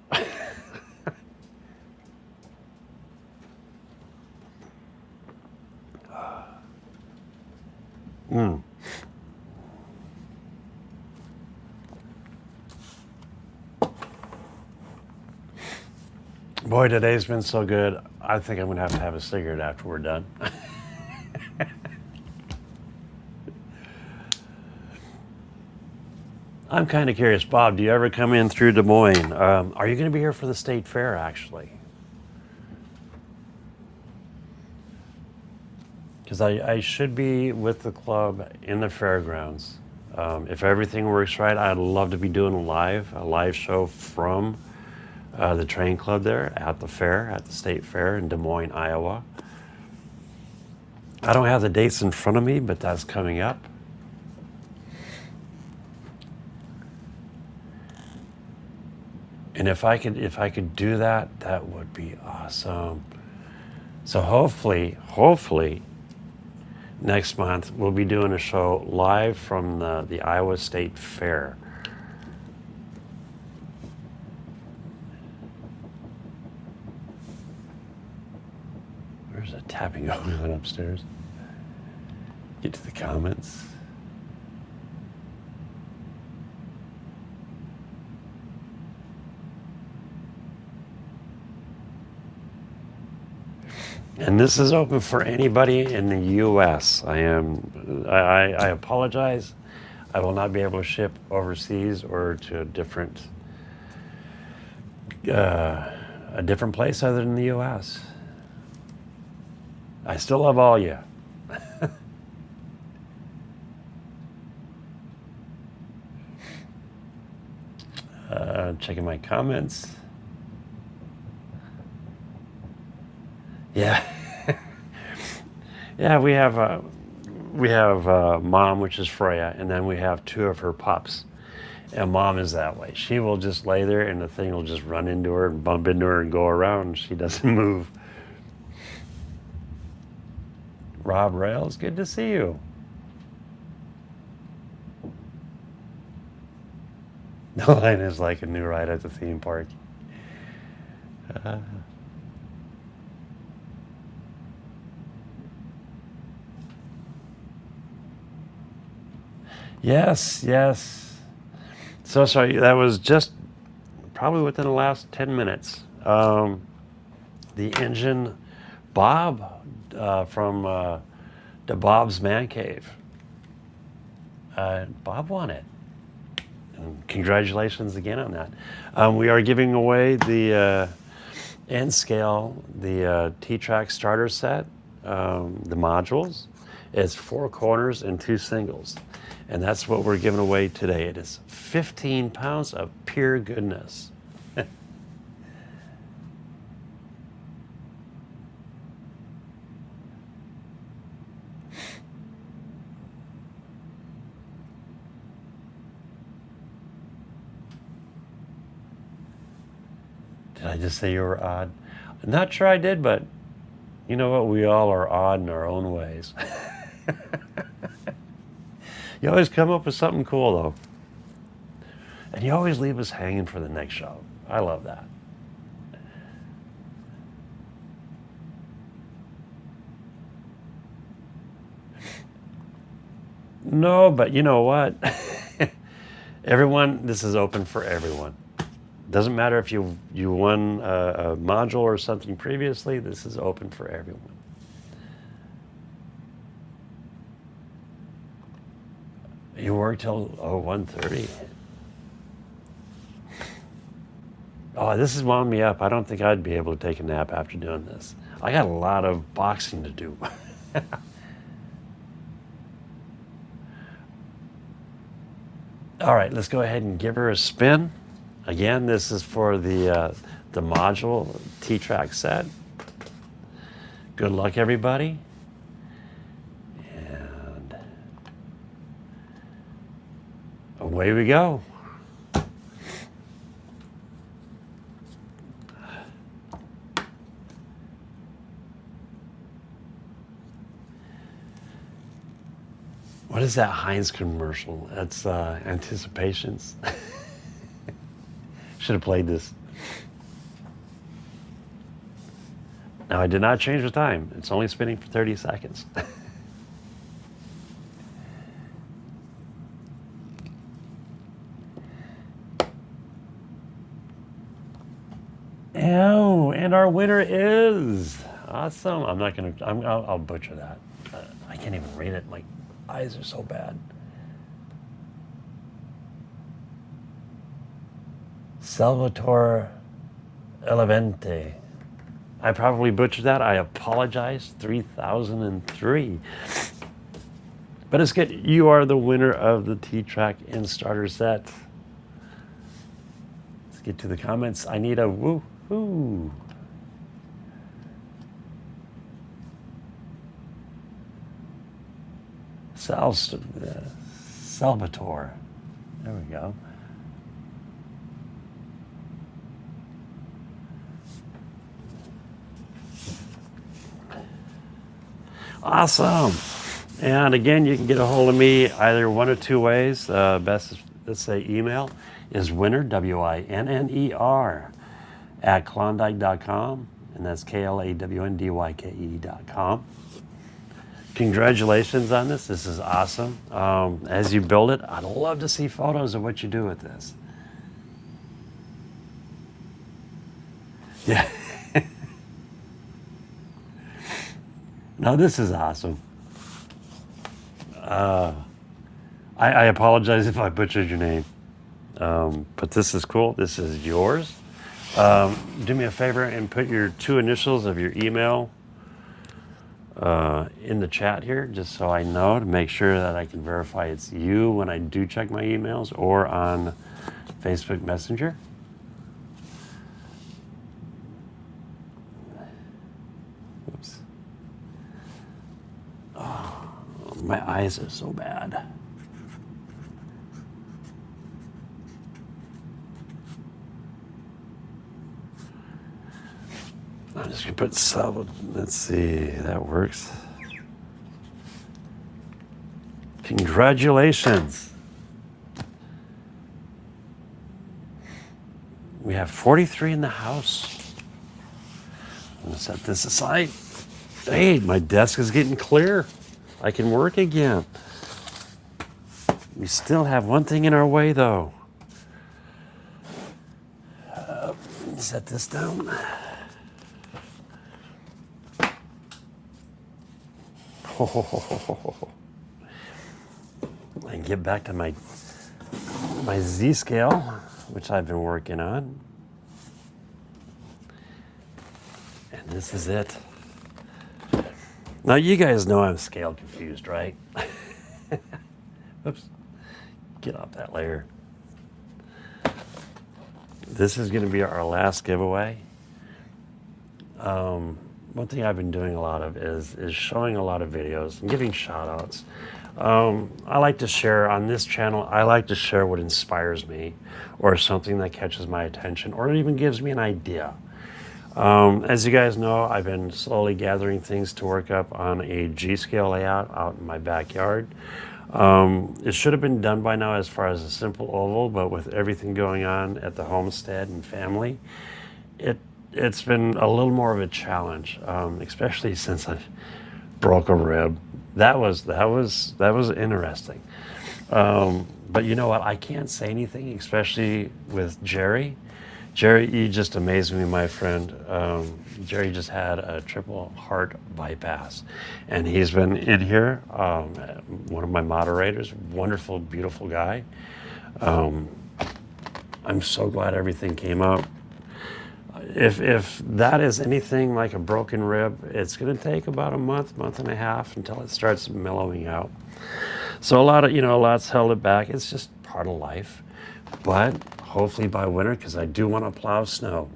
[SPEAKER 2] Boy, today's been so good. I think I'm gonna have a cigarette after we're done. I'm kind of curious, Bob, do you ever come in through Des Moines? Are you going to be here for the state fair, actually? Because I should be with the club in the fairgrounds. If everything works right, I'd love to be doing a live show from the train club there at the fair, at the state fair in Des Moines, Iowa. I don't have the dates in front of me, but that's coming up. And if I could do that, that would be awesome. So hopefully, next month we'll be doing a show live from the Iowa State Fair. There's a tapping going on upstairs. Get to the comments. And this is open for anybody in the U.S. I apologize. I will not be able to ship overseas or to a different place other than the U.S. I still love all you. Checking my comments. Yeah, yeah. We have Mom, which is Freya, and then we have 2 of her pups. And Mom is that way. She will just lay there, and the thing will just run into her and bump into her and go around. She doesn't move. Rob Rails, good to see you. The line is like a new ride at the theme park. Yes. So sorry, that was just probably within the last 10 minutes. The engine, Bob from the Bob's Man Cave. Bob won it. And congratulations again on that. We are giving away the N scale, the T-Track starter set, the modules. It's 4 corners and 2 singles. And that's what we're giving away today. It is 15 pounds of pure goodness. Did I just say you were odd? I'm not sure I did, but you know what? We all are odd in our own ways. You always come up with something cool, though. And you always leave us hanging for the next show. I love that. No, but you know what? Everyone, this is open for everyone. Doesn't matter if you won a module or something previously, this is open for everyone. You work till 1:30. Oh, this is wound me up. I don't think I'd be able to take a nap after doing this. I got a lot of boxing to do. All right, let's go ahead and give her a spin. Again, this is for the module T-Track set. Good luck, everybody. And away we go. What is that Heinz commercial? That's Anticipations. Should have played this. Now, I did not change the time. It's only spinning for 30 seconds. Oh, and our winner is awesome. I'm not gonna. I'll butcher that. I can't even read it. My eyes are so bad. Salvatore Elevente. I probably butchered that. I apologize. 3003. But it's good. You are the winner of the T-Track and starter set. Let's get to the comments. I need a woo-hoo. Salvatore. There we go. Awesome. And again, you can get a hold of me either one of 2 ways. Best, let's say, email is winner, WINNER, at Klawndyke.com. And that's KLAWNDYKE.com. Congratulations on this. This is awesome. As you build it, I'd love to see photos of what you do with this. Yeah. No, this is awesome. I apologize if I butchered your name. But this is cool. This is yours. Do me a favor and put your 2 initials of your email in the chat here, just so I know, to make sure that I can verify it's you when I do check my emails, or on Facebook Messenger. Oops. Oh, my eyes are so bad. I'm just gonna put let's see, that works. Congratulations. We have 43 in the house. I'm gonna set this aside. Hey, my desk is getting clear. I can work again. We still have one thing in our way, though. Set this down. And get back to my my Z scale, which I've been working on. And this is it. Now you guys know I'm scale confused, right? Oops. Get off that layer. This is going to be our last giveaway. One thing I've been doing a lot of is showing a lot of videos and giving shout outs. I like to share on this channel, I like to share what inspires me or something that catches my attention or even gives me an idea. As you guys know, I've been slowly gathering things to work up on a G-scale layout out in my backyard. It should have been done by now as far as a simple oval, but with everything going on at the homestead and family, it's been a little more of a challenge, especially since I broke a rib. That was interesting. But you know what? I can't say anything, especially with Jerry. Jerry, you just amazed me, my friend. Jerry just had a triple heart bypass, and he's been in here. One of my moderators, wonderful, beautiful guy. I'm so glad everything came out. If that is anything like a broken rib, it's going to take about a month and a half until it starts mellowing out. So a lot's held it back. It's just part of life. But hopefully by winter, because I do want to plow snow.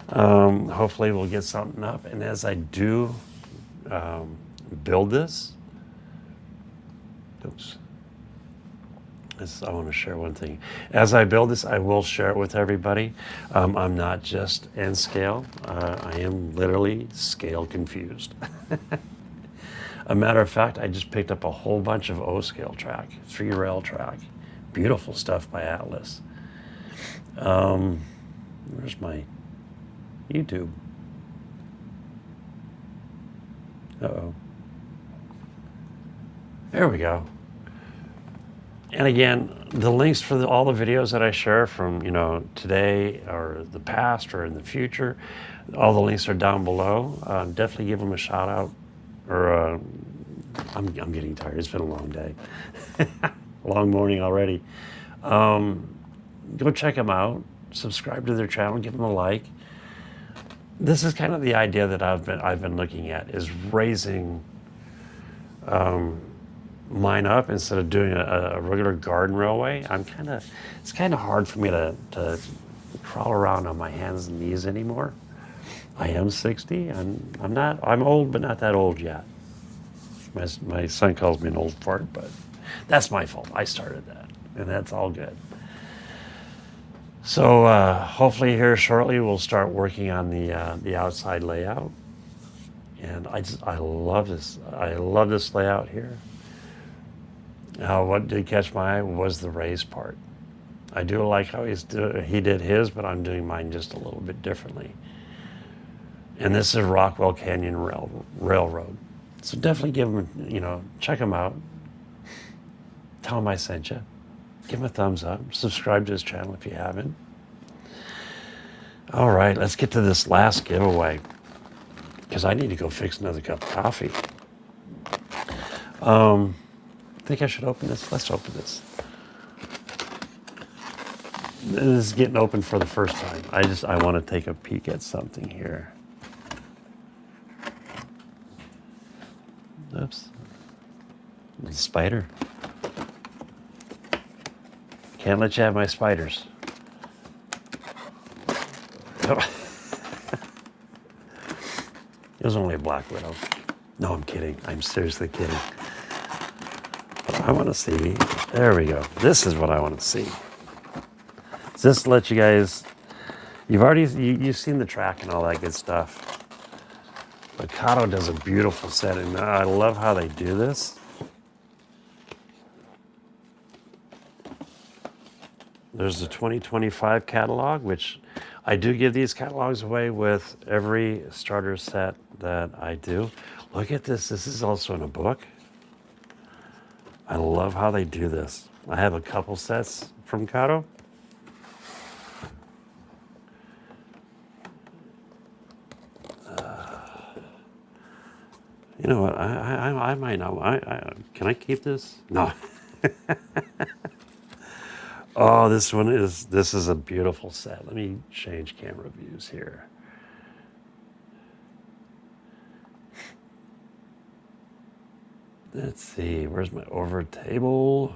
[SPEAKER 2] Hopefully we'll get something up. And as I do build this, I want to share one thing. As I build this, I will share it with everybody. I'm not just N scale. I am literally scale confused. A matter of fact, I just picked up a whole bunch of O scale track, 3-rail track. Beautiful stuff by Atlas. Where's my YouTube? Uh-oh. There we go. And again, the links for all the videos that I share from, today or the past or in the future, all the links are down below. Definitely give them a shout out. Or I'm getting tired. It's been a long day. Long morning already. Go check them out. Subscribe to their channel. Give them a like. This is kind of the idea that I've been looking at, is raising mine up instead of doing a regular garden railway. It's kind of hard for me to crawl around on my hands and knees anymore. I am 60. I'm old, but not that old yet. My son calls me an old fart, but that's my fault. I started that, and that's all good. So hopefully here shortly we'll start working on the outside layout. And I love this. I love this layout here. Now, what did catch my eye was the raised part. I do like how he did his, but I'm doing mine just a little bit differently. And this is Rockwall Canyon Railroad. So definitely give him, check him out. Tell him I sent you. Give him a thumbs up. Subscribe to his channel if you haven't. All right, let's get to this last giveaway, because I need to go fix another cup of coffee. Think I should open this? Let's open this. This is getting open for the first time. I want to take a peek at something here. Oops. The spider. Can't let you have my spiders. Oh. It was only a black widow. No, I'm kidding. I'm seriously kidding. But I want to see. There we go. This is what I want to see. Just to let you guys, you've seen the track and all that good stuff. But Kato does a beautiful set, and I love how they do this. There's the 2025 catalog, which I do give these catalogs away with every starter set that I do. Look at this. This is also in a book. I love how they do this. I have a couple sets from Kato. You know what? I might not. Can I keep this? No. Oh, this is a beautiful set. Let me change camera views here. Let's see, where's my over table?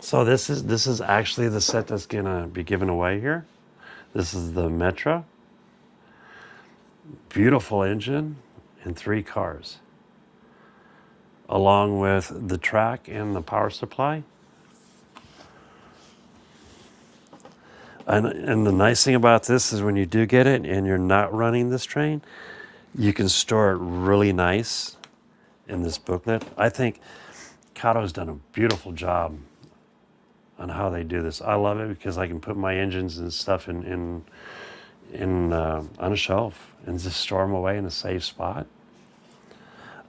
[SPEAKER 2] So this is actually the set that's gonna be given away here. This is the Metra. Beautiful engine and 3 cars, along with the track and the power supply. And the nice thing about this is when you do get it and you're not running this train, you can store it really nice in this booklet. I think Kato's done a beautiful job on how they do this. I love it because I can put my engines and stuff on a shelf and just store them away in a safe spot.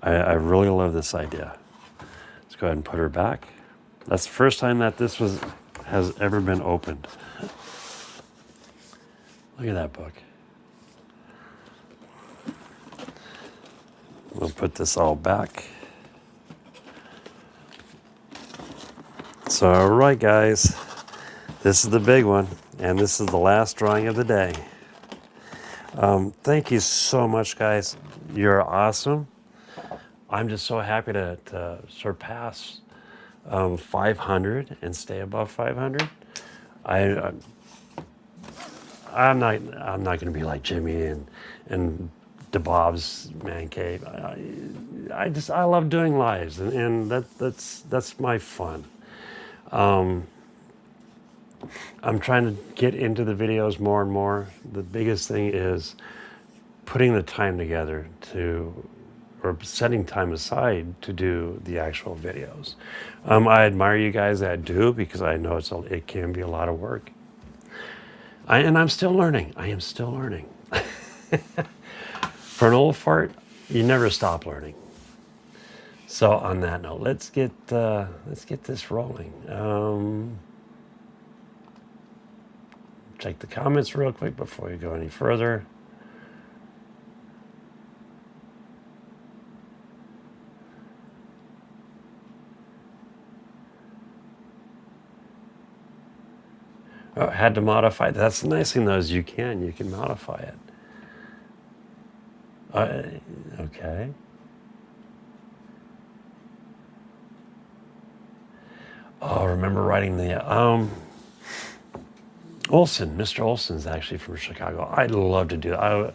[SPEAKER 2] I really love this idea. Let's go ahead and put her back. That's the first time that this has ever been opened. Look at that book. We'll put this all back. So, all right, guys, this is the big one, and this is the last drawing of the day. Thank you so much, guys. You're awesome. I'm just so happy to surpass 500 and stay above 500. I'm not going to be like Jimmy and DeBob's Man Cave. I love doing lives, and that's my fun. I'm trying to get into the videos more and more. The biggest thing is putting the time together or setting time aside to do the actual videos. I admire you guys that do, because I know it can be a lot of work. And I'm still learning. I am still learning. For an old fart, you never stop learning. So on that note, let's get this rolling. Check the comments real quick before we go any further. Oh, had to modify. That's the nice thing, though, is you can modify it. Okay. Oh, I remember writing the Olson. Mr. Olson's actually from Chicago. I'd love to do that.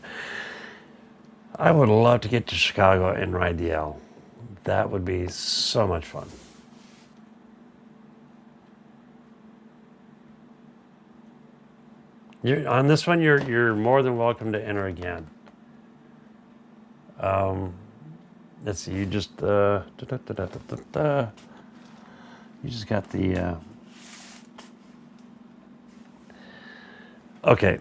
[SPEAKER 2] I would love to get to Chicago and ride the L. That would be so much fun. On this one, you're more than welcome to enter again. Let's see. You just you just got the. Okay.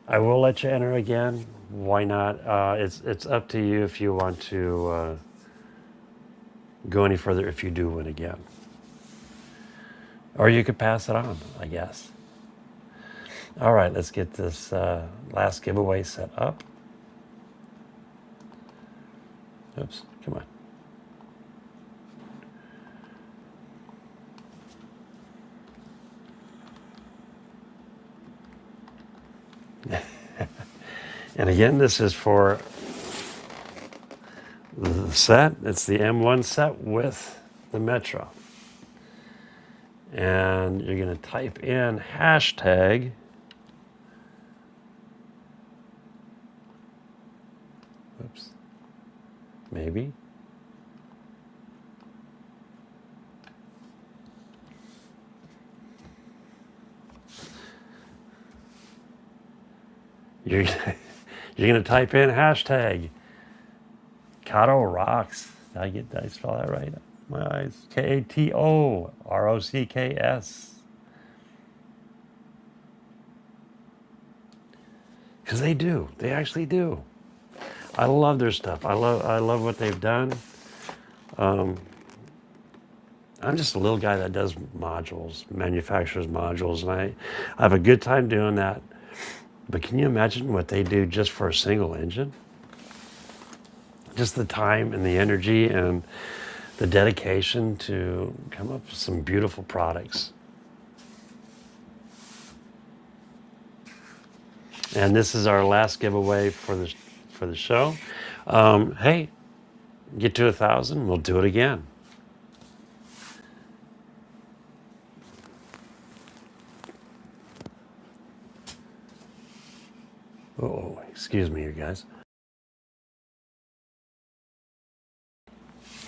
[SPEAKER 2] I will let you enter again. Why not? It's up to you if you want to go any further. If you do win again. Or you could pass it on, I guess. All right, let's get this last giveaway set up. Oops, come on. And again, this is for the set. It's the M1 set with the Metro. And you're going to type in hashtag oops, maybe. You're going to type in hashtag Kato Rocks. Did I spell that right? My eyes. KATOROCKS. Because they do. They actually do. I love their stuff. I love what they've done. I'm just a little guy that does modules, manufactures modules, and I have a good time doing that. But can you imagine what they do just for a single engine? just the time and the energy and the dedication to come up with some beautiful products. And this is our last giveaway for the show. Hey, get to 1,000, we'll do it again. Oh, excuse me, you guys.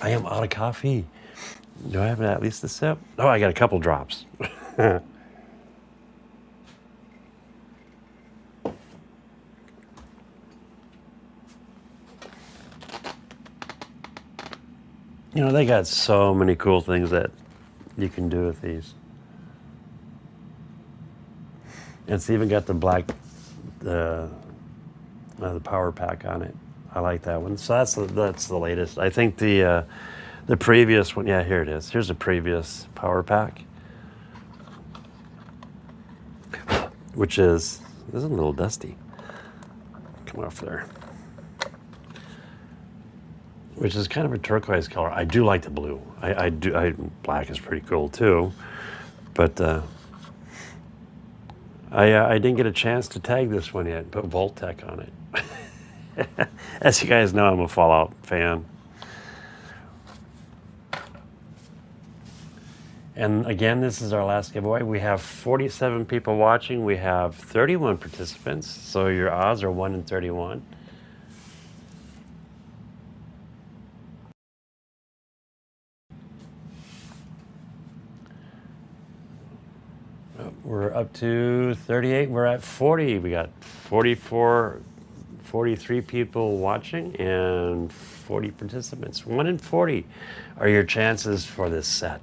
[SPEAKER 2] I am out of coffee. Do I have at least a sip? Oh, I got a couple drops. You know, they got so many cool things that you can do with these. It's even got the black, the power pack on it. I like that one. So that's the latest. I think the previous one, yeah, here it is. Here's the previous power pack, which is, this is a little dusty. Come off there. Which is kind of a turquoise color. I do like the blue. Black is pretty cool too, but I didn't get a chance to tag this one yet. Put Voltec on it. As you guys know, I'm a Fallout fan. And again, this is our last giveaway. We have 47 people watching. We have 31 participants. So your odds are 1 in 31. We're up to 38. We're at 40. We got 44, 43 people watching and 40 participants. 1 in 40 are your chances for this set.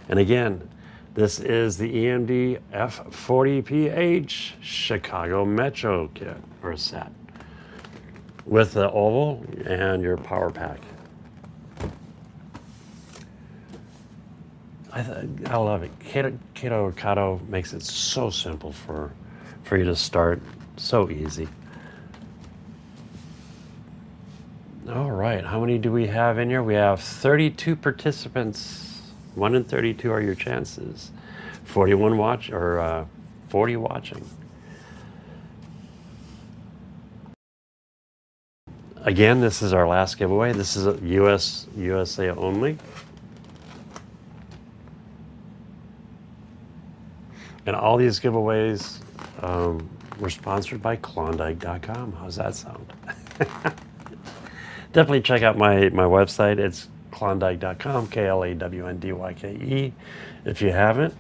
[SPEAKER 2] And again, this is the EMD F40PH Chicago Metro kit or set with the oval and your power pack. I love it. Kato Kato makes it so simple for you to start. So easy. All right, how many do we have in here? We have 32 participants. 1 in 32 are your chances. 41 watch or 40 watching. Again, this is our last giveaway. This is USA only. And all these giveaways were sponsored by Klawndyke.com. How's that sound? Definitely check out my website. It's Klawndyke.com, Klawndyke. If you haven't,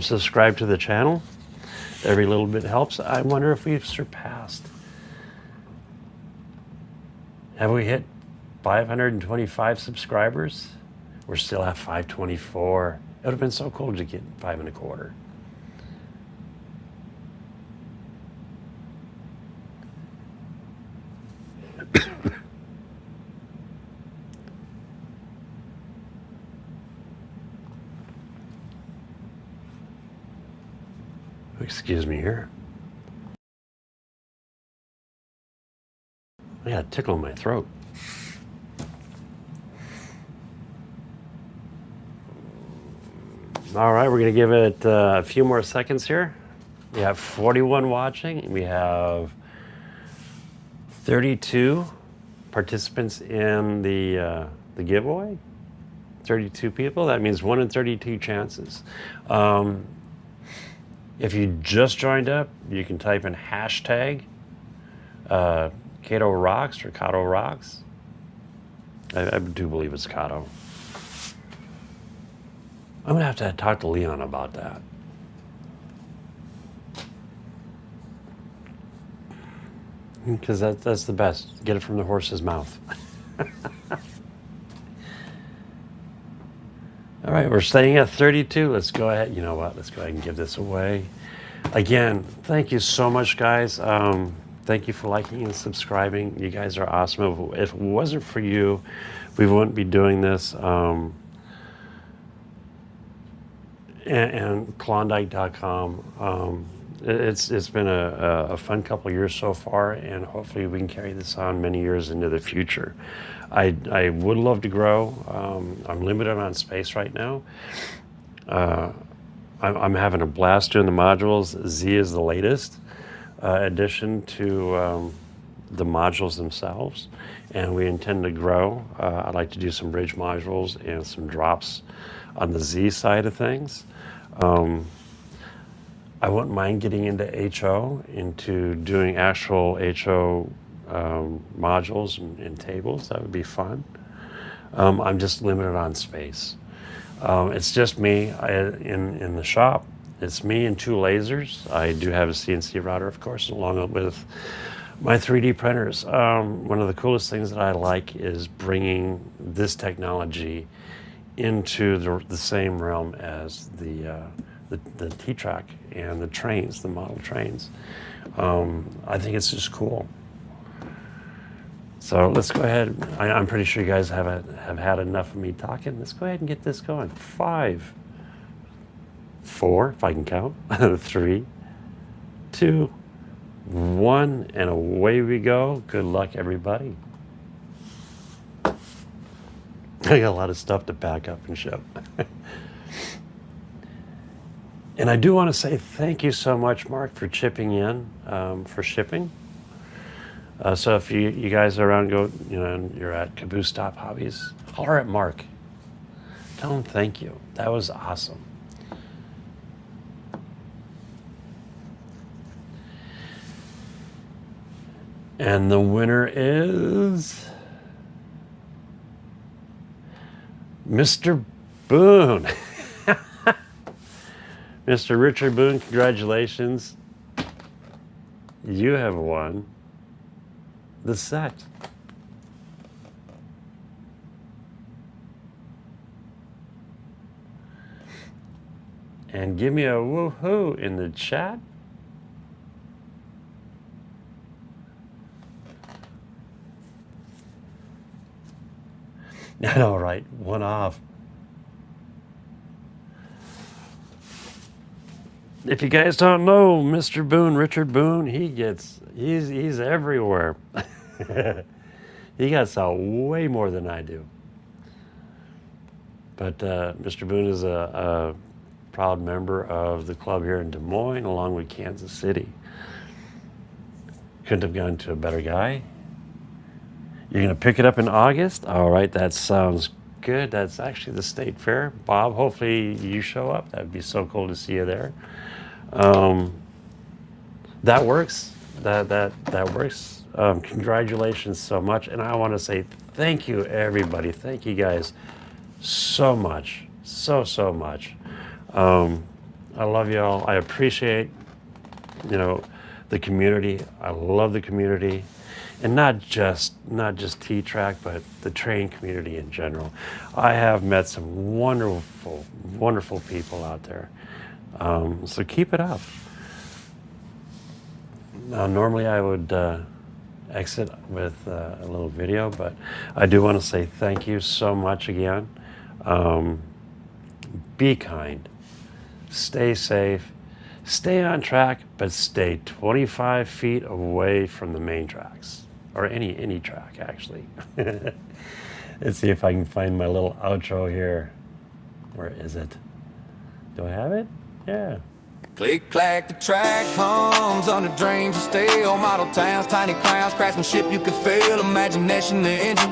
[SPEAKER 2] subscribe to the channel. Every little bit helps. I wonder if we've surpassed. Have we hit 525 subscribers? We're still at 524. It would have been so cool to get 5 1/4. Excuse me here. I got a tickle in my throat. All right, we're going to give it a few more seconds here. We have 41 watching. We have 32 participants in the giveaway. 32 people. That means 1 in 32 chances. If you just joined up, you can type in hashtag Kato Rocks or Kato Rocks. I do believe it's Kato. I'm gonna have to talk to Leon about that. Because that's the best. Get it from the horse's mouth. All right, we're staying at 32. Let's go ahead. You know what? Let's go ahead and give this away. Again, thank you so much, guys. Thank you for liking and subscribing. You guys are awesome. If it wasn't for you, we wouldn't be doing this. And Klawndyke.com. It's been a fun couple of years so far, and hopefully we can carry this on many years into the future. I would love to grow. I'm limited on space right now. I'm having a blast doing the modules. Z is the latest addition to the modules themselves, and we intend to grow. I'd like to do some bridge modules and some drops on the Z side of things. I wouldn't mind getting into HO, into doing actual HO modules and tables. That would be fun. I'm just limited on space. It's just me in the shop. It's me and 2 lasers. I do have a CNC router, of course, along with my 3D printers. One of the coolest things that I like is bringing this technology into the same realm as the T-Track and the trains, the model trains. I think it's just cool. So let's go ahead. I'm pretty sure you guys have had enough of me talking. Let's go ahead and get this going. 5, 4, if I can count. 3, 2, 1, and away we go. Good luck, everybody. I got a lot of stuff to pack up and ship. And I do want to say thank you so much, Mark, for chipping in for shipping. So if you guys are around, you're at Caboose Stop Hobbies, holler at Mark. Tell him thank you. That was awesome. And the winner is Mr. Boone. Mr. Richard Boone, congratulations. You have won the set. And give me a woohoo in the chat. All right, 1 off. If you guys don't know Mr. Boone, Richard Boone, he's everywhere. He got way more than I do. But Mr. Boone is a proud member of the club here in Des Moines, along with Kansas City. Couldn't have gone to a better guy. You're going to pick it up in August? All right, that sounds good. That's actually the state fair. Bob, hopefully you show up. That would be so cool to see you there. That works. That works. Congratulations so much. And I want to say thank you, everybody. Thank you guys so much. So much. I love y'all. I appreciate, the community. I love the community. And not just T-Track, but the train community in general. I have met some wonderful people out there. So keep it up. Now, normally I would exit with a little video, but I do want to say thank you so much again. Be kind. Stay safe. Stay on track, but stay 25 feet away from the main tracks. Or any track, actually. Let's see if I can find my little outro here. Where is it? Do I have it? Yeah.
[SPEAKER 3] Click clack, the track hums on the dreams of steel. Model towns, tiny crowds, craftsmanship you can feel. Imagination, the engine,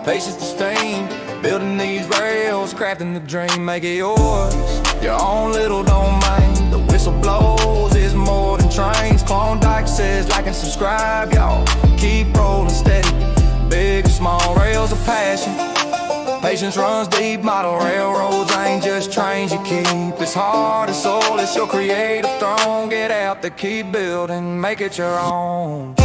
[SPEAKER 3] patience, the steam. Building these rails, crafting the dream, make it yours. Your own little domain. The whistle blows, is more than trains. Klawndyke says like and subscribe, y'all. Keep rolling steady. Big or small rails of passion. Patience runs deep, model railroads ain't just trains you keep. It's heart and soul, it's your creative throne. Get out there, keep building, make it your own.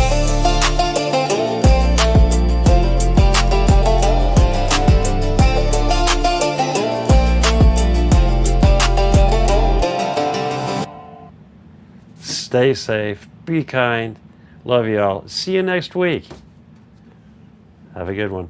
[SPEAKER 2] Stay safe, be kind, love y'all. See you next week. Have a good one.